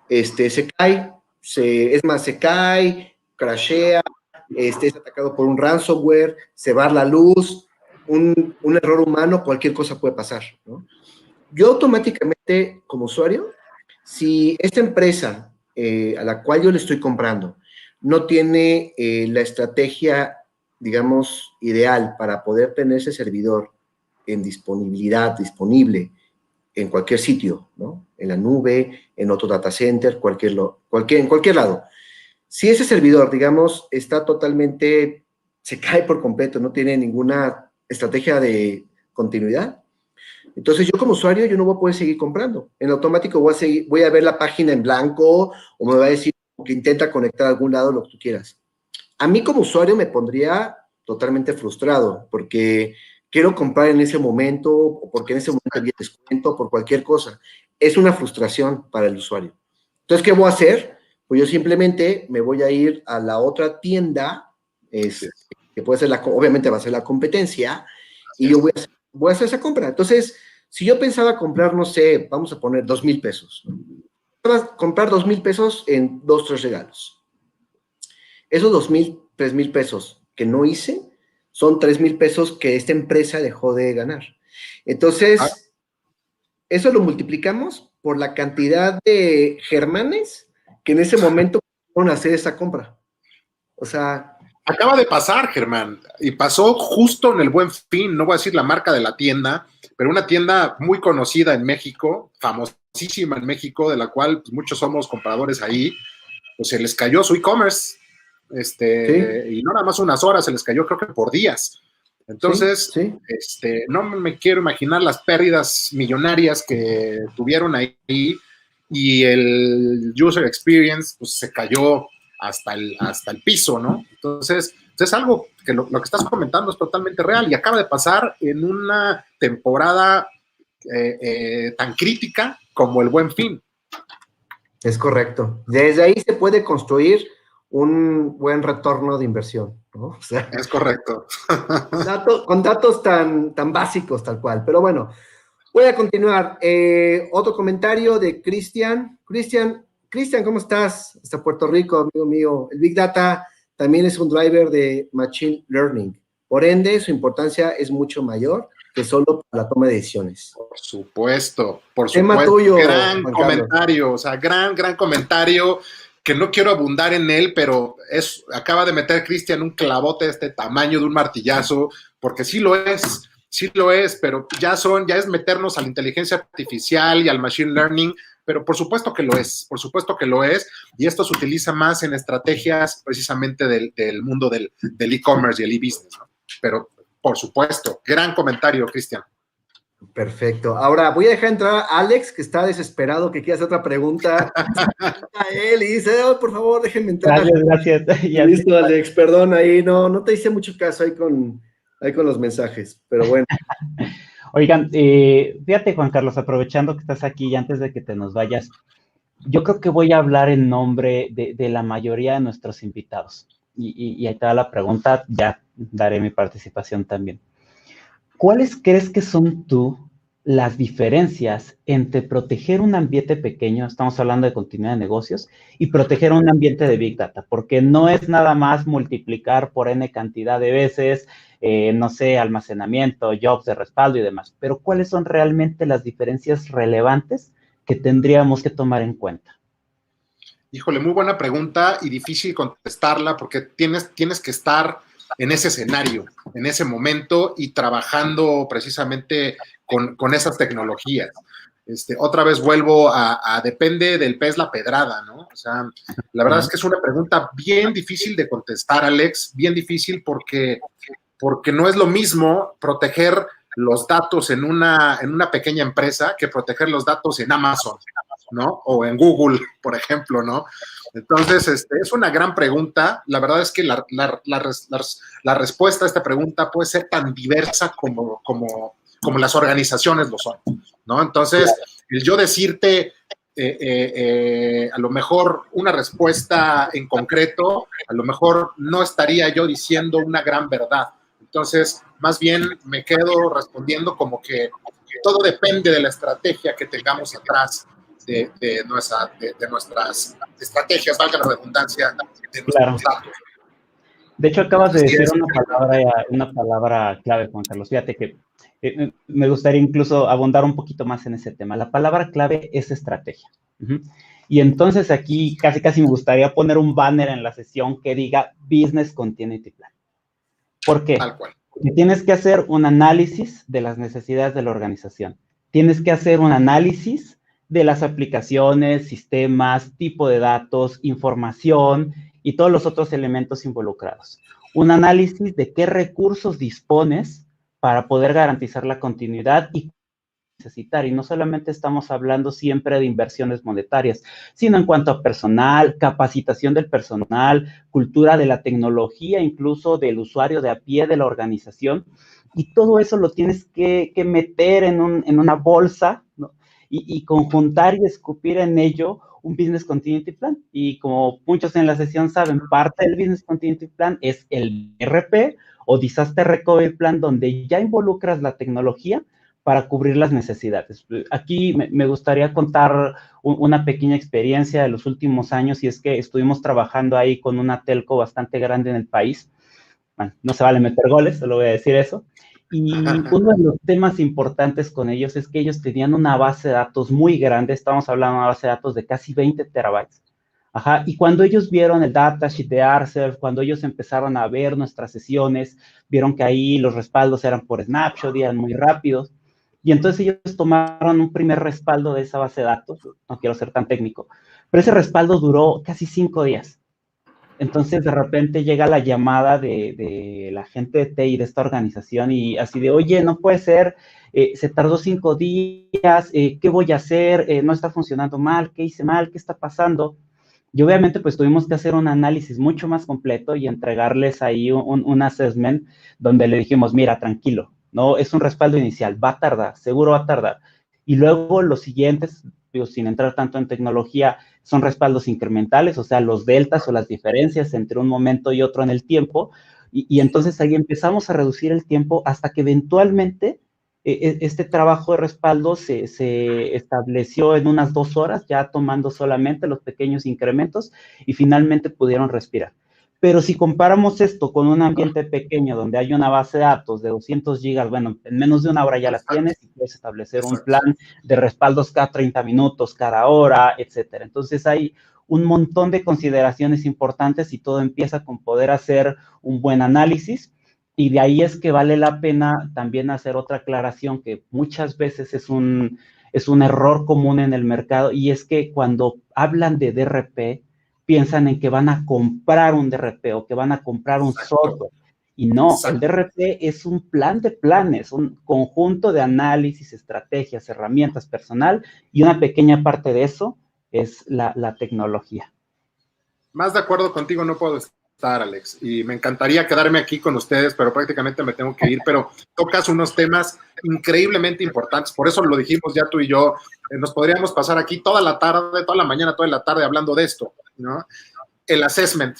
A: se cae, se cae, crashea, es atacado por un ransomware, se va la luz, un error humano, cualquier cosa puede pasar, ¿no? Yo automáticamente, como usuario, si esta empresa a la cual yo le estoy comprando no tiene la estrategia, digamos, ideal para poder tener ese servidor en disponible en cualquier sitio, ¿no? En la nube, en otro data center, en cualquier lado. Si ese servidor, digamos, está totalmente, se cae por completo, no tiene ninguna estrategia de continuidad, entonces yo como usuario, yo no voy a poder seguir comprando. En automático voy a ver la página en blanco o me va a decir que intenta conectar a algún lado, lo que tú quieras. A mí como usuario me pondría totalmente frustrado porque quiero comprar en ese momento o porque en ese momento había descuento por cualquier cosa. Es una frustración para el usuario. Entonces, ¿qué voy a hacer? Pues yo simplemente me voy a ir a la otra tienda, que puede ser obviamente va a ser la competencia, y yo voy a hacer esa compra. Entonces, si yo pensaba comprar, no sé, vamos a poner 2,000 pesos, ¿no? Vas a comprar 2,000 pesos en 2, 3 regalos. Esos 2,000, 3,000 pesos que no hice, son 3,000 pesos que esta empresa dejó de ganar. Entonces, eso lo multiplicamos por la cantidad de germanes que en ese momento van a hacer esa compra. O sea...
B: Acaba de pasar, Germán, y pasó justo en el Buen Fin, no voy a decir la marca de la tienda, pero una tienda muy conocida en México, famosísima en México, de la cual pues, muchos somos compradores ahí, pues se les cayó su e-commerce, ¿sí? Y no nada más unas horas, se les cayó creo que por días. Entonces,
A: Sí,
B: no me quiero imaginar las pérdidas millonarias que tuvieron ahí y el user experience pues, se cayó hasta el piso, ¿no? Entonces, es algo que lo que estás comentando es totalmente real y acaba de pasar en una temporada tan crítica como el Buen Fin.
A: es correcto. Desde ahí se puede construir un buen retorno de inversión, ¿no? O sea,
B: Es correcto.
A: con datos tan básicos, tal cual. Pero bueno, voy a continuar. Otro comentario de Cristian. Cristian, ¿cómo estás? Hasta Puerto Rico, amigo mío. El Big Data también es un driver de Machine Learning. Por ende, su importancia es mucho mayor que solo para la toma de decisiones.
B: Por supuesto.
A: Tema tuyo,
B: Gran
A: Juan
B: comentario, o sea, gran comentario, que no quiero abundar en él, pero acaba de meter Cristian un clavote de este tamaño de un martillazo, porque sí lo es, pero ya es meternos a la inteligencia artificial y al machine learning, pero por supuesto que lo es, y esto se utiliza más en estrategias precisamente del mundo del e-commerce y el e-business, ¿no? Pero por supuesto, gran comentario, Cristian.
A: Perfecto. Ahora voy a dejar entrar a Alex, que está desesperado, que quiere hacer otra pregunta a él y dice, oh, por favor, déjenme entrar.
D: Gracias.
A: Listo, Alex, perdón, ahí no te hice mucho caso ahí con los mensajes, pero bueno.
D: Oigan, fíjate, Juan Carlos, aprovechando que estás aquí y antes de que te nos vayas, yo creo que voy a hablar en nombre de la mayoría de nuestros invitados. Y ahí te va la pregunta, ya daré mi participación también. ¿Cuáles crees que son tú las diferencias entre proteger un ambiente pequeño, estamos hablando de continuidad de negocios, y proteger un ambiente de Big Data? Porque no es nada más multiplicar por N cantidad de veces, no sé, almacenamiento, jobs de respaldo y demás, pero ¿cuáles son realmente las diferencias relevantes que tendríamos que tomar en cuenta?
B: Híjole, muy buena pregunta y difícil contestarla porque tienes que estar en ese escenario, en ese momento y trabajando precisamente con esas tecnologías. Otra vez vuelvo a depende del pez la pedrada, ¿no? O sea, la verdad es que es una pregunta bien difícil de contestar, Alex, bien difícil porque no es lo mismo proteger los datos en una pequeña empresa que proteger los datos en Amazon, ¿no? O en Google, por ejemplo, ¿no? Entonces, es una gran pregunta. La verdad es que la respuesta a esta pregunta puede ser tan diversa como las organizaciones lo son, ¿no? Entonces, el yo decirte a lo mejor una respuesta en concreto, a lo mejor no estaría yo diciendo una gran verdad. Entonces, más bien me quedo respondiendo como que todo depende de la estrategia que tengamos atrás de nuestras estrategias, valga la redundancia, de nuestros datos.
D: De hecho, acabas de decir una palabra clave, Juan Carlos. Fíjate que me gustaría incluso abundar un poquito más en ese tema. La palabra clave es estrategia. Y entonces aquí casi me gustaría poner un banner en la sesión que diga Business Continuity Plan. ¿Por qué?
B: Tal cual.
D: Porque tienes que hacer un análisis de las necesidades de la organización. Tienes que hacer un análisis de las aplicaciones, sistemas, tipo de datos, información y todos los otros elementos involucrados. Un análisis de qué recursos dispones para poder garantizar la continuidad y necesitar. Y no solamente estamos hablando siempre de inversiones monetarias, sino en cuanto a personal, capacitación del personal, cultura de la tecnología, incluso del usuario de a pie de la organización. Y todo eso lo tienes que meter en una bolsa, ¿no? Y conjuntar y escupir en ello un Business Continuity Plan. Y como muchos en la sesión saben, parte del Business Continuity Plan es el RP o Disaster Recovery Plan, donde ya involucras la tecnología para cubrir las necesidades. Aquí me gustaría contar una pequeña experiencia de los últimos años, y es que estuvimos trabajando ahí con una telco bastante grande en el país. Bueno, no se vale meter goles, solo voy a decir eso. Y uno de los temas importantes con ellos es que ellos tenían una base de datos muy grande, estamos hablando de una base de datos de casi 20 terabytes. Ajá, y cuando ellos vieron el datasheet de Arcserve, cuando ellos empezaron a ver nuestras sesiones, vieron que ahí los respaldos eran por snapshot y eran muy rápidos. Y entonces ellos tomaron un primer respaldo de esa base de datos, no quiero ser tan técnico, pero ese respaldo duró casi 5 días. Entonces, de repente llega la llamada de la gente de TI de esta organización y así de, oye, no puede ser, se tardó 5 días, ¿qué voy a hacer? No está funcionando mal, ¿qué hice mal? ¿Qué está pasando? Y obviamente, pues tuvimos que hacer un análisis mucho más completo y entregarles ahí un assessment donde le dijimos, mira, tranquilo, no, es un respaldo inicial, va a tardar, seguro va a tardar. Y luego los siguientes, digo, sin entrar tanto en tecnología, son respaldos incrementales, o sea, los deltas o las diferencias entre un momento y otro en el tiempo, y entonces ahí empezamos a reducir el tiempo hasta que eventualmente este trabajo de respaldo se estableció en unas 2 horas, ya tomando solamente los pequeños incrementos, y finalmente pudieron respirar. Pero si comparamos esto con un ambiente pequeño donde hay una base de datos de 200 gigas, bueno, en menos de una hora ya las tienes y puedes establecer un plan de respaldos cada 30 minutos, cada hora, etcétera. Entonces hay un montón de consideraciones importantes y todo empieza con poder hacer un buen análisis, y de ahí es que vale la pena también hacer otra aclaración que muchas veces es un error común en el mercado, y es que cuando hablan de DRP, piensan en que van a comprar un DRP o que van a comprar un software. Y no, el DRP es un plan de planes, un conjunto de análisis, estrategias, herramientas, personal, y una pequeña parte de eso es la tecnología.
B: Más de acuerdo contigo no puedo estar, Alex, y me encantaría quedarme aquí con ustedes, pero prácticamente me tengo que ir, pero tocas unos temas increíblemente importantes, por eso lo dijimos ya tú y yo, nos podríamos pasar aquí toda la tarde, toda la mañana, toda la tarde hablando de esto, ¿no? El assessment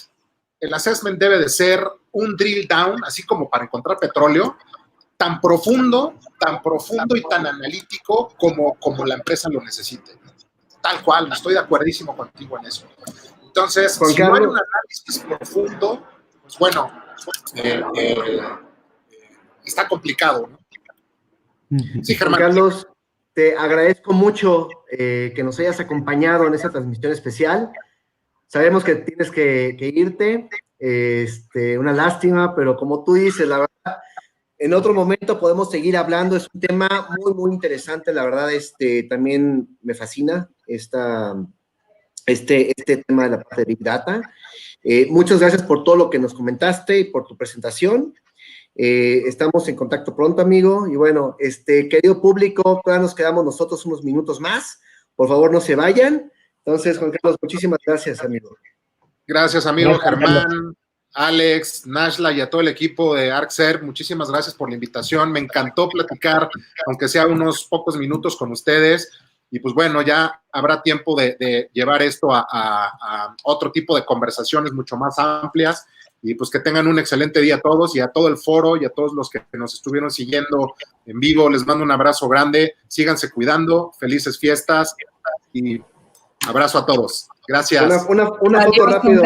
B: debe de ser un drill down, así como para encontrar petróleo, tan profundo y tan analítico como la empresa lo necesite. Tal cual, estoy de acuerdísimo contigo en eso. Entonces, si no hay un análisis profundo, pues bueno, está complicado, ¿no?
A: Sí, Germán. Carlos, te agradezco mucho que nos hayas acompañado en esta transmisión especial. Sabemos que tienes que irte, una lástima, pero como tú dices, la verdad, en otro momento podemos seguir hablando. Es un tema muy, muy interesante, la verdad, también me fascina este tema de la parte de Big Data. Muchas gracias por todo lo que nos comentaste y por tu presentación. Estamos en contacto pronto, amigo. Y bueno, querido público, todavía nos quedamos nosotros unos minutos más. Por favor, no se vayan. Entonces, Juan Carlos, muchísimas gracias, amigo.
B: Gracias, amigo Germán, Alex, Nashla y a todo el equipo de ArcServe. Muchísimas gracias por la invitación. Me encantó platicar, aunque sea unos pocos minutos con ustedes. Y pues bueno, ya habrá tiempo de llevar esto a otro tipo de conversaciones mucho más amplias. Y pues que tengan un excelente día a todos y a todo el foro y a todos los que nos estuvieron siguiendo en vivo. Les mando un abrazo grande. Síganse cuidando. Felices fiestas y abrazo a todos. Gracias.
A: Una foto rápido.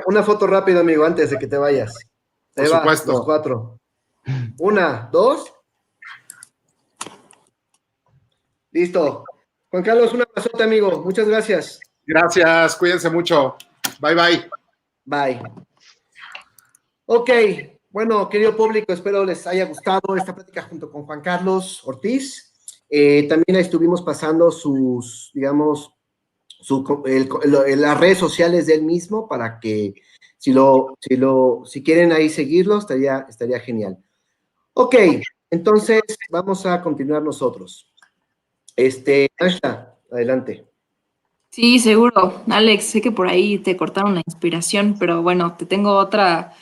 A: Una foto rápido, amigo, antes de que te vayas.
B: Por supuesto.
A: Los 4. 1, 2. Listo. Juan Carlos, un abrazote, amigo. Muchas gracias.
B: Gracias. Cuídense mucho. Bye, bye.
A: Bye. Ok. Bueno, querido público, espero les haya gustado esta plática junto con Juan Carlos Ortiz. También estuvimos pasando sus, digamos, las redes sociales de él mismo para que si quieren ahí seguirlo, estaría genial. Ok, entonces vamos a continuar nosotros. Ashla, adelante.
C: Sí, seguro. Alex, sé que por ahí te cortaron la inspiración, pero bueno, te tengo otra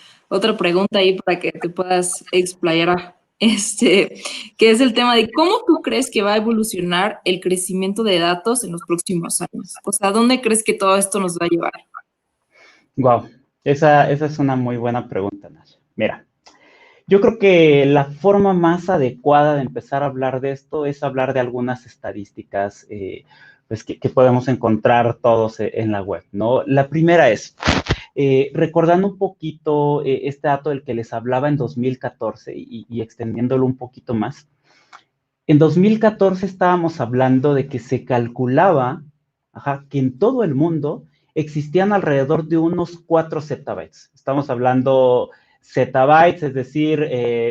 C: pregunta ahí para que te puedas explayar, que es el tema de cómo tú crees que va a evolucionar el crecimiento de datos en los próximos años. O sea, ¿dónde crees que todo esto nos va a llevar?
D: Wow, esa es una muy buena pregunta, Nash. Mira, yo creo que la forma más adecuada de empezar a hablar de esto es hablar de algunas estadísticas pues que podemos encontrar todos en la web, ¿no? La primera es, recordando un poquito este dato del que les hablaba en 2014 y extendiéndolo un poquito más, en 2014 estábamos hablando de que se calculaba que en todo el mundo existían alrededor de unos 4 zettabytes. Estamos hablando zettabytes, es decir,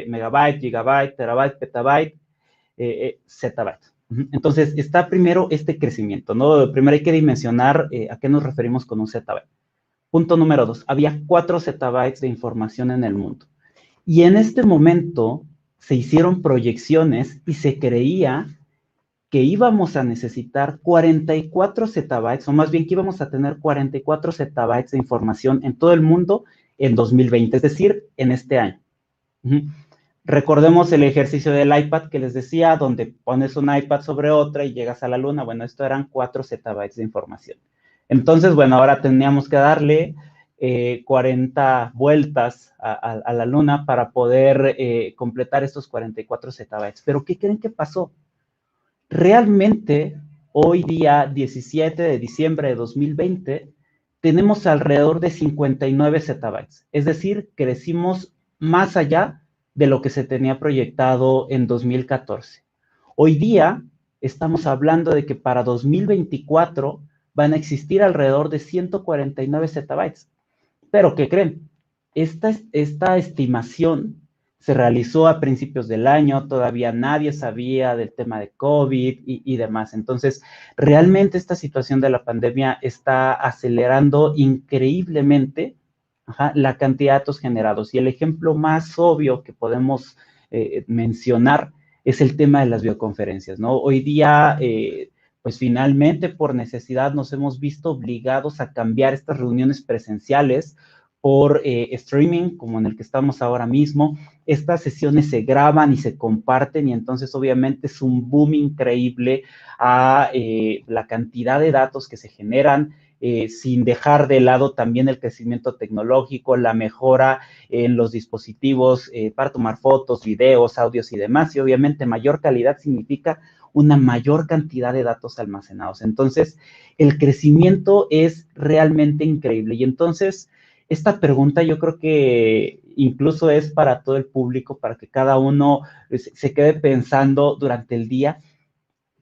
D: megabyte, gigabyte, terabyte, petabyte, zettabyte. Entonces, está primero este crecimiento, ¿no? Primero hay que dimensionar a qué nos referimos con un zettabyte. Punto número 2, había 4 zettabytes de información en el mundo. Y en este momento se hicieron proyecciones y se creía que íbamos a necesitar 44 zettabytes, o más bien que íbamos a tener 44 zettabytes de información en todo el mundo en 2020, es decir, en este año. Recordemos el ejercicio del iPad que les decía, donde pones un iPad sobre otra y llegas a la luna. Bueno, esto eran 4 zettabytes de información. Entonces, bueno, ahora teníamos que darle 40 vueltas a la luna para poder completar estos 44 zettabytes. Pero, ¿qué creen que pasó? Realmente, hoy día 17 de diciembre de 2020, tenemos alrededor de 59 zettabytes. Es decir, crecimos más allá de lo que se tenía proyectado en 2014. Hoy día estamos hablando de que para 2024 van a existir alrededor de 149 zettabytes. Pero, ¿qué creen? Esta estimación se realizó a principios del año, todavía nadie sabía del tema de COVID y demás. Entonces, realmente esta situación de la pandemia está acelerando increíblemente la cantidad de datos generados. Y el ejemplo más obvio que podemos mencionar es el tema de las videoconferencias, ¿no? Hoy día, pues finalmente por necesidad nos hemos visto obligados a cambiar estas reuniones presenciales por streaming, como en el que estamos ahora mismo. Estas sesiones se graban y se comparten y entonces obviamente es un boom increíble a la cantidad de datos que se generan, sin dejar de lado también el crecimiento tecnológico, la mejora en los dispositivos para tomar fotos, videos, audios y demás. Y obviamente mayor calidad significa una mayor cantidad de datos almacenados. Entonces, el crecimiento es realmente increíble. Y entonces, esta pregunta yo creo que incluso es para todo el público, para que cada uno se quede pensando durante el día.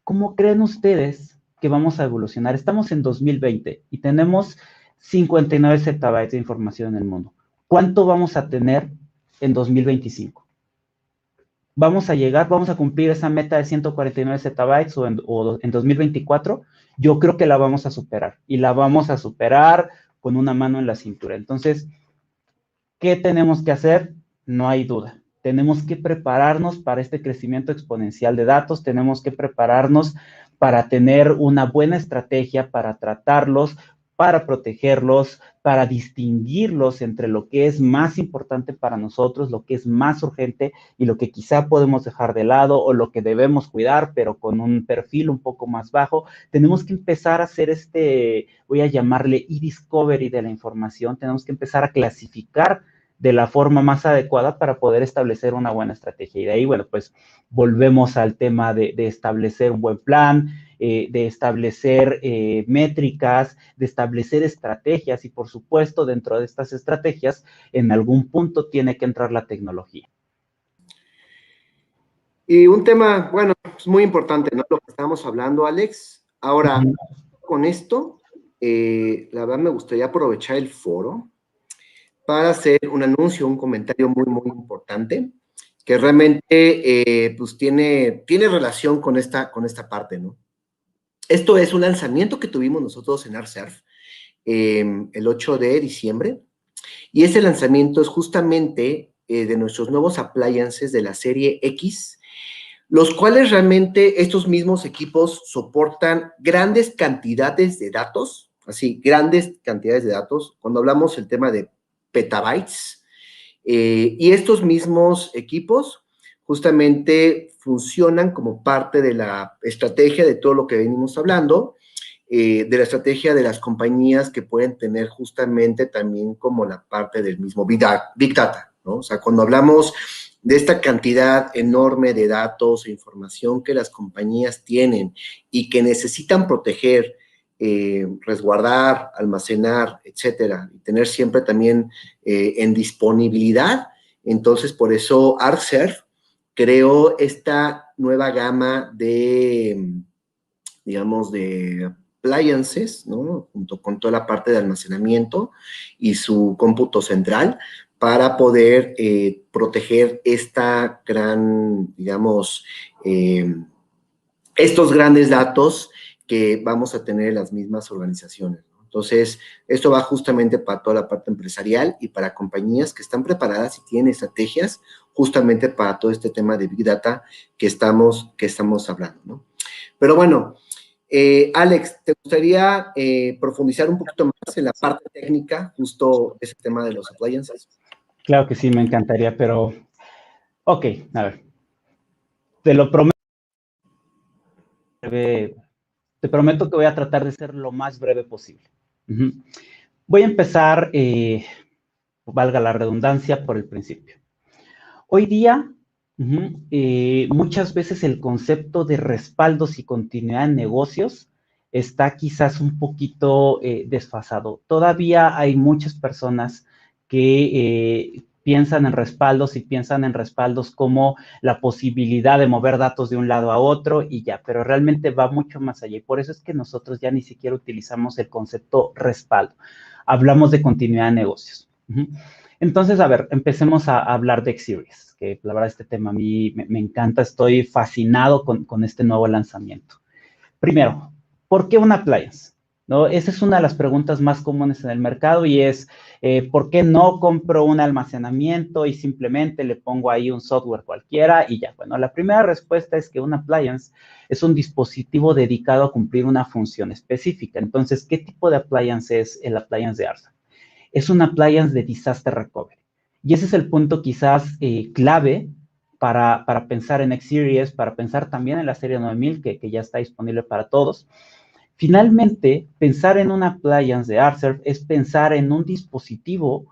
D: ¿Cómo creen ustedes que vamos a evolucionar? Estamos en 2020 y tenemos 59 zettabytes de información en el mundo. ¿Cuánto vamos a tener en 2025? ¿Vamos a llegar, vamos a cumplir esa meta de 149 zettabytes o en 2024? Yo creo que la vamos a superar y la vamos a superar con una mano en la cintura. Entonces, ¿qué tenemos que hacer? No hay duda. Tenemos que prepararnos para este crecimiento exponencial de datos, tenemos que prepararnos para tener una buena estrategia para tratarlos, para protegerlos, para distinguirlos entre lo que es más importante para nosotros, lo que es más urgente y lo que quizá podemos dejar de lado o lo que debemos cuidar, pero con un perfil un poco más bajo. Tenemos que empezar a hacer voy a llamarle e-discovery de la información, tenemos que empezar a clasificar de la forma más adecuada para poder establecer una buena estrategia. Y de ahí, bueno, pues volvemos al tema de establecer un buen plan, de establecer métricas, de establecer estrategias y, por supuesto, dentro de estas estrategias, en algún punto tiene que entrar la tecnología.
A: Y un tema, bueno, es muy importante, ¿no? Lo que estamos hablando, Alex. Ahora, con esto, la verdad me gustaría aprovechar el foro para hacer un anuncio, un comentario muy, muy importante, que realmente pues tiene relación con esta parte, ¿no? Esto es un lanzamiento que tuvimos nosotros en ArcServe el 8 de diciembre, y ese lanzamiento es justamente de nuestros nuevos appliances de la serie X, los cuales realmente estos mismos equipos soportan grandes cantidades de datos, así, grandes cantidades de datos, cuando hablamos el tema de petabytes, y estos mismos equipos justamente funcionan como parte de la estrategia de todo lo que venimos hablando, de la estrategia de las compañías que pueden tener justamente también como la parte del mismo Big Data, ¿no? O sea, cuando hablamos de esta cantidad enorme de datos e información que las compañías tienen y que necesitan proteger, resguardar, almacenar, etcétera, y tener siempre también en disponibilidad. Entonces, por eso ArcServe creó esta nueva gama de, digamos, de appliances, ¿no? Junto con toda la parte de almacenamiento y su cómputo central para poder proteger esta gran, digamos, estos grandes datos que vamos a tener las mismas organizaciones, ¿no? Entonces, esto va justamente para toda la parte empresarial y para compañías que están preparadas y tienen estrategias justamente para todo este tema de Big Data que estamos hablando, ¿no? Pero bueno, Alex, ¿te gustaría profundizar un poquito más en la parte técnica, justo ese tema de los appliances?
D: Claro que sí, me encantaría, pero... Ok, a ver. Te lo prometo. Te prometo que voy a tratar de ser lo más breve posible. Voy a empezar, valga la redundancia, por el principio. Hoy día, muchas veces el concepto de respaldos y continuidad en negocios está quizás un poquito desfasado. Todavía hay muchas personas que piensan en respaldos y piensan en respaldos como la posibilidad de mover datos de un lado a otro y ya, pero realmente va mucho más allá. Y por eso es que nosotros ya ni siquiera utilizamos el concepto respaldo. Hablamos de continuidad de negocios. Entonces, a ver, empecemos a hablar de X-Series, que la verdad este tema a mí me encanta, estoy fascinado con este nuevo lanzamiento. Primero, ¿por qué una appliance? ¿No? Esa es una de las preguntas más comunes en el mercado y es, ¿por qué no compro un almacenamiento y simplemente le pongo ahí un software cualquiera y ya? Bueno, la primera respuesta es que una appliance es un dispositivo dedicado a cumplir una función específica. Entonces, ¿qué tipo de appliance es el appliance de Arza? Es una appliance de disaster recovery. Y ese es el punto quizás clave para pensar en X-Series, para pensar también en la serie 9000, que ya está disponible para todos. Finalmente, pensar en una appliance de ArcServe es pensar en un dispositivo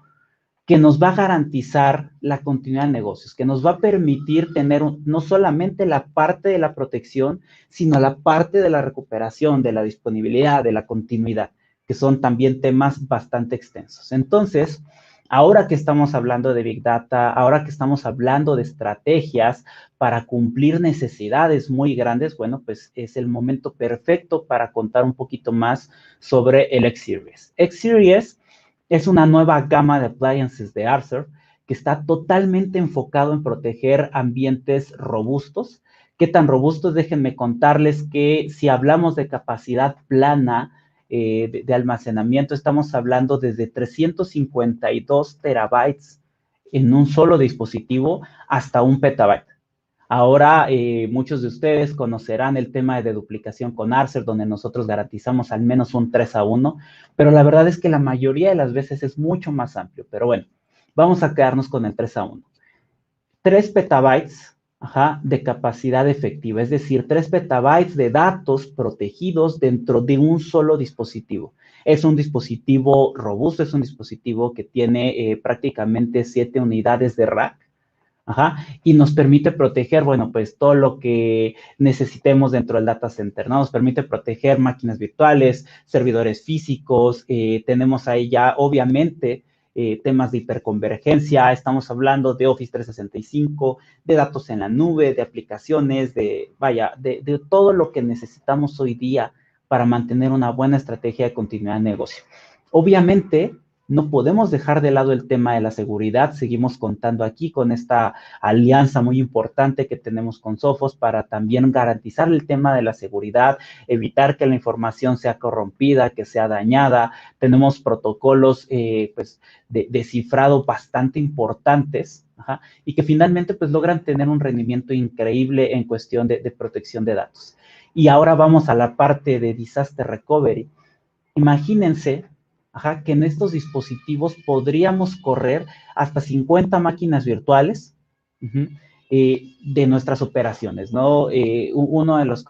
D: que nos va a garantizar la continuidad de negocios, que nos va a permitir tener no solamente la parte de la protección, sino la parte de la recuperación, de la disponibilidad, de la continuidad, que son también temas bastante extensos. Entonces, ahora que estamos hablando de Big Data, ahora que estamos hablando de estrategias para cumplir necesidades muy grandes, bueno, pues es el momento perfecto para contar un poquito más sobre el X-Series. X-Series es una nueva gama de appliances de Arcer que está totalmente enfocado en proteger ambientes robustos. ¿Qué tan robustos? Déjenme contarles que si hablamos de capacidad plana de almacenamiento, estamos hablando desde 352 terabytes en un solo dispositivo hasta 1 petabyte. Ahora, muchos de ustedes conocerán el tema de deduplicación con Arcer, donde nosotros garantizamos al menos un 3-1, pero la verdad es que la mayoría de las veces es mucho más amplio. Pero bueno, vamos a quedarnos con el 3-1. 3 petabytes de capacidad efectiva, es decir, 3 petabytes de datos protegidos dentro de un solo dispositivo. Es un dispositivo robusto, es un dispositivo que tiene prácticamente 7 unidades de rack. Y nos permite proteger, bueno, pues todo lo que necesitemos dentro del data center, ¿no? Nos permite proteger máquinas virtuales, servidores físicos, tenemos ahí ya, obviamente, temas de hiperconvergencia, estamos hablando de Office 365, de datos en la nube, de aplicaciones, de todo lo que necesitamos hoy día para mantener una buena estrategia de continuidad de negocio. Obviamente, no podemos dejar de lado el tema de la seguridad. Seguimos contando aquí con esta alianza muy importante que tenemos con Sophos para también garantizar el tema de la seguridad, evitar que la información sea corrompida, que sea dañada. Tenemos protocolos pues, de cifrado bastante importantes y que finalmente pues, logran tener un rendimiento increíble en cuestión de protección de datos. Y ahora vamos a la parte de disaster recovery. Imagínense que en estos dispositivos podríamos correr hasta 50 máquinas virtuales de nuestras operaciones, ¿no? Uno de los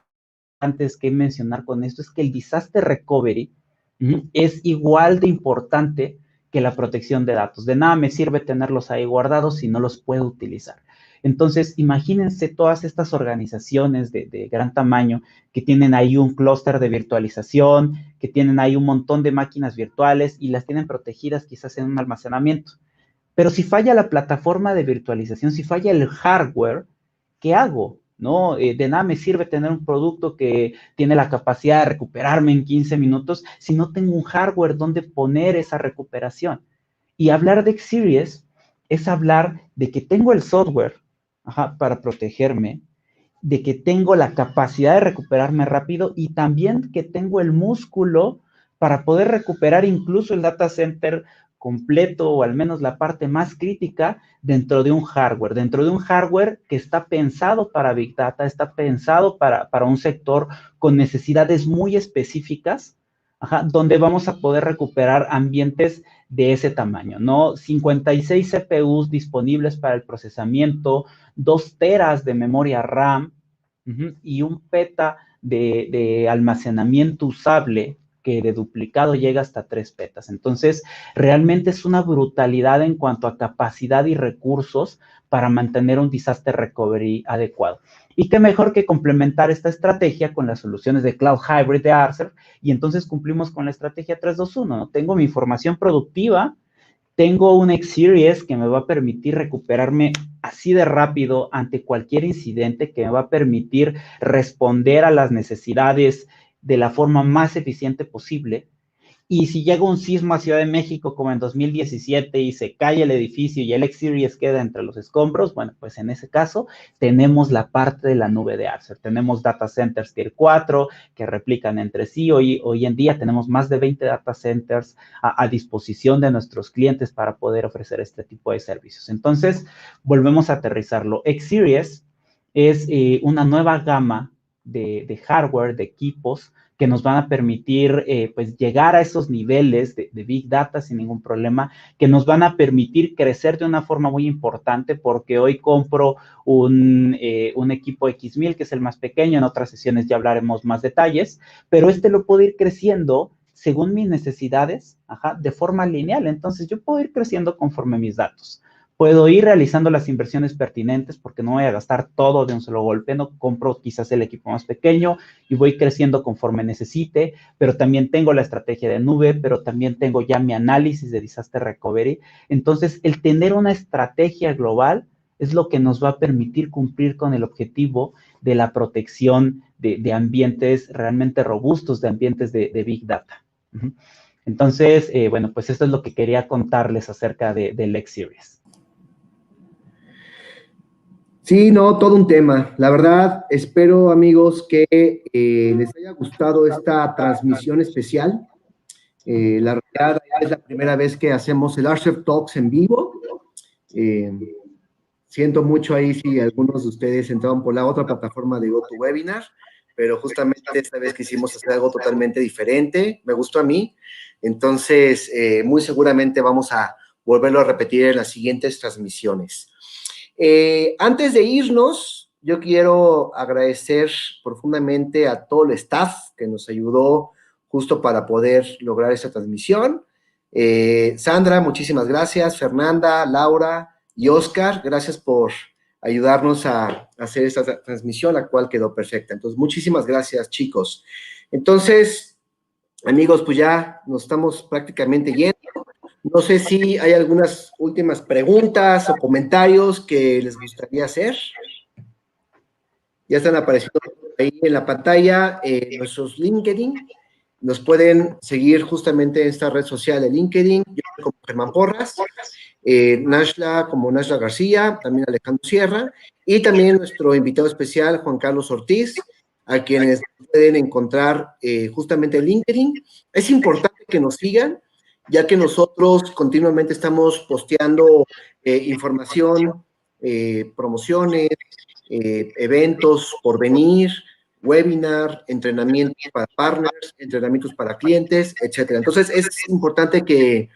D: antes que mencionar con esto es que el disaster recovery es igual de importante que la protección de datos. De nada me sirve tenerlos ahí guardados si no los puedo utilizar. Entonces, imagínense todas estas organizaciones de gran tamaño que tienen ahí un clúster de virtualización, que tienen ahí un montón de máquinas virtuales y las tienen protegidas quizás en un almacenamiento. Pero si falla la plataforma de virtualización, si falla el hardware, ¿qué hago? ¿No? De nada me sirve tener un producto que tiene la capacidad de recuperarme en 15 minutos si no tengo un hardware donde poner esa recuperación. Y hablar de X-Series es hablar de que tengo el software para protegerme, de que tengo la capacidad de recuperarme rápido y también que tengo el músculo para poder recuperar incluso el data center completo o al menos la parte más crítica dentro de un hardware que está pensado para Big Data, está pensado para un sector con necesidades muy específicas, donde vamos a poder recuperar ambientes de ese tamaño, ¿no? 56 CPUs disponibles para el procesamiento, 2 teras de memoria RAM, y un peta de almacenamiento usable que de duplicado llega hasta 3 petas. Entonces, realmente es una brutalidad en cuanto a capacidad y recursos para mantener un disaster recovery adecuado. Y qué mejor que complementar esta estrategia con las soluciones de Cloud Hybrid de Arcer, y entonces cumplimos con la estrategia 3-2-1, ¿no? Tengo mi información productiva, tengo un X-Series que me va a permitir recuperarme así de rápido ante cualquier incidente, que me va a permitir responder a las necesidades de la forma más eficiente posible. Y si llega un sismo a Ciudad de México como en 2017 y se cae el edificio y el X-Series queda entre los escombros, bueno, pues en ese caso tenemos la parte de la nube de Arcer. Tenemos data centers Tier 4 que replican entre sí. Hoy en día tenemos más de 20 data centers a disposición de nuestros clientes para poder ofrecer este tipo de servicios. Entonces, volvemos a aterrizarlo. X-Series es una nueva gama de hardware, de equipos, que nos van a permitir pues llegar a esos niveles de Big Data sin ningún problema, que nos van a permitir crecer de una forma muy importante, porque hoy compro un equipo X1000, que es el más pequeño, en otras sesiones ya hablaremos más detalles, pero lo puedo ir creciendo según mis necesidades, de forma lineal. Entonces yo puedo ir creciendo conforme mis datos. Puedo ir realizando las inversiones pertinentes porque no voy a gastar todo de un solo golpe, no compro quizás el equipo más pequeño y voy creciendo conforme necesite, pero también tengo la estrategia de nube, pero también tengo ya mi análisis de disaster recovery. Entonces, el tener una estrategia global es lo que nos va a permitir cumplir con el objetivo de la protección de ambientes realmente robustos, de ambientes de Big Data. Entonces, bueno, pues esto es lo que quería contarles acerca del X-Series.
A: Sí, no, todo un tema. La verdad, espero, amigos, que les haya gustado esta transmisión especial. La realidad es la primera vez que hacemos el Arcer Talks en vivo. Siento mucho ahí si algunos de ustedes entraron por la otra plataforma de GoToWebinar, pero justamente esta vez quisimos hacer algo totalmente diferente. Me gustó a mí. Entonces, muy seguramente vamos a volverlo a repetir en las siguientes transmisiones. Antes de irnos, yo quiero agradecer profundamente a todo el staff que nos ayudó justo para poder lograr esta transmisión. Sandra, muchísimas gracias. Fernanda, Laura y Oscar, gracias por ayudarnos a hacer esta transmisión, la cual quedó perfecta. Entonces, muchísimas gracias, chicos. Entonces, amigos, pues ya nos estamos prácticamente yendo. No sé si hay algunas últimas preguntas o comentarios que les gustaría hacer. Ya están apareciendo ahí en la pantalla nuestros LinkedIn. Nos pueden seguir justamente en esta red social de LinkedIn. Yo como Germán Porras, Nashla como Nashla García, también Alejandro Sierra, y también nuestro invitado especial, Juan Carlos Ortiz, a quienes pueden encontrar justamente en LinkedIn. Es importante que nos sigan, ya que nosotros continuamente estamos posteando información, promociones, eventos por venir, webinar, entrenamientos para partners, entrenamientos para clientes, etcétera. Entonces, es importante que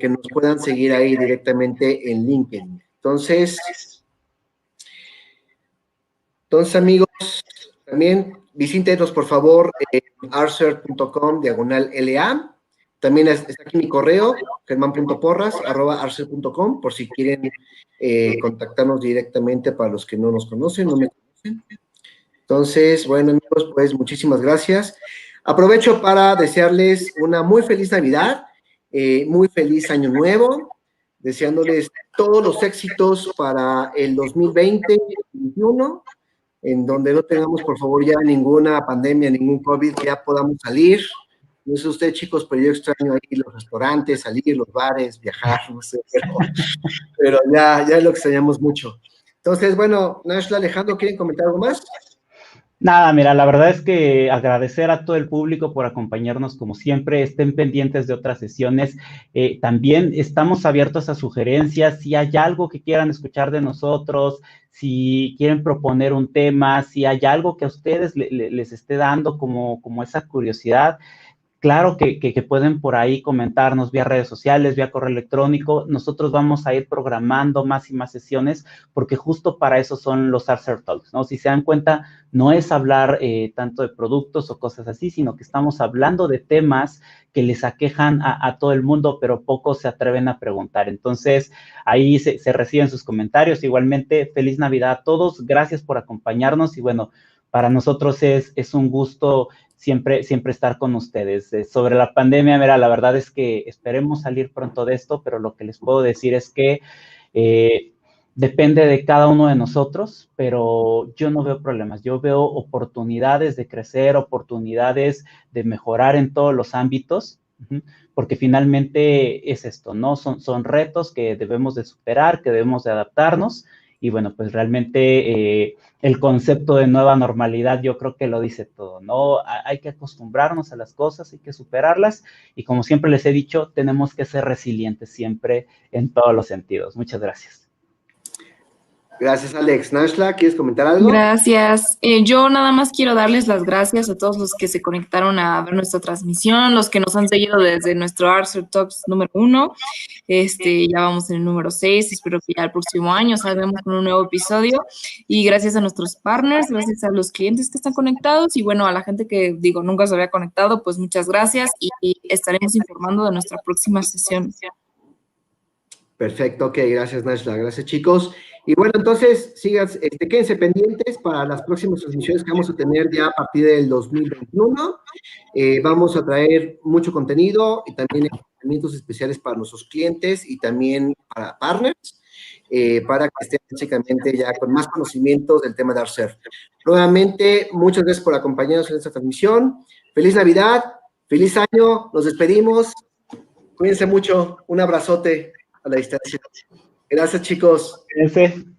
A: nos puedan seguir ahí directamente en LinkedIn. Entonces, amigos, también visítenos, por favor, en arcer.com/LA. También está aquí mi correo, german.porras@arcer.com, por si quieren contactarnos directamente para los que no nos conocen, no me conocen. Entonces, bueno, amigos, pues muchísimas gracias. Aprovecho para desearles una muy feliz Navidad, muy feliz Año Nuevo, deseándoles todos los éxitos para el 2020-2021, en donde no tengamos, por favor, ya ninguna pandemia, ningún COVID, que ya podamos salir. No sé usted, chicos, pero yo extraño ahí los restaurantes, salir, los bares, viajar, no sé, pero ya lo extrañamos mucho. Entonces, bueno, Nashla, Alejandro, ¿quieren comentar algo más?
D: Nada, mira, la verdad es que agradecer a todo el público por acompañarnos como siempre, estén pendientes de otras sesiones. También estamos abiertos a sugerencias, si hay algo que quieran escuchar de nosotros, si quieren proponer un tema, si hay algo que a ustedes les esté dando como esa curiosidad. Claro que pueden por ahí comentarnos vía redes sociales, vía correo electrónico. Nosotros vamos a ir programando más y más sesiones porque justo para eso son los Arcer Talks, ¿no? Si se dan cuenta, no es hablar tanto de productos o cosas así, sino que estamos hablando de temas que les aquejan a todo el mundo, pero pocos se atreven a preguntar. Entonces, ahí se reciben sus comentarios. Igualmente, feliz Navidad a todos. Gracias por acompañarnos y bueno, para nosotros es un gusto siempre estar con ustedes. Sobre la pandemia, mira, la verdad es que esperemos salir pronto de esto, pero lo que les puedo decir es que depende de cada uno de nosotros, pero yo no veo problemas, yo veo oportunidades de crecer, oportunidades de mejorar en todos los ámbitos, porque finalmente es esto, ¿no? Son retos que debemos de superar, que debemos de adaptarnos, y bueno, pues realmente el concepto de nueva normalidad yo creo que lo dice todo, ¿no? Hay que acostumbrarnos a las cosas, hay que superarlas y como siempre les he dicho, tenemos que ser resilientes siempre en todos los sentidos. Muchas gracias.
A: Gracias, Alex. Nashla, ¿quieres comentar algo?
C: Gracias. Yo nada más quiero darles las gracias a todos los que se conectaron a ver nuestra transmisión, los que nos han seguido desde nuestro Arcer Talks número 1. Ya vamos en el número 6. Espero que ya el próximo año salgamos con un nuevo episodio. Y gracias a nuestros partners, gracias a los clientes que están conectados y bueno, a la gente que, digo, nunca se había conectado, pues muchas gracias y estaremos informando de nuestra próxima sesión.
A: Perfecto, ok, gracias Nashla, gracias chicos. Y bueno, entonces, quédense pendientes para las próximas transmisiones que vamos a tener ya a partir del 2021. Vamos a traer mucho contenido y también entrenamientos especiales para nuestros clientes y también para partners, para que estén básicamente ya con más conocimientos del tema de Arcer. Nuevamente, muchas gracias por acompañarnos en esta transmisión. Feliz Navidad, feliz año, nos despedimos. Cuídense mucho, un abrazote a la distancia. Gracias, chicos.
D: Cuídense.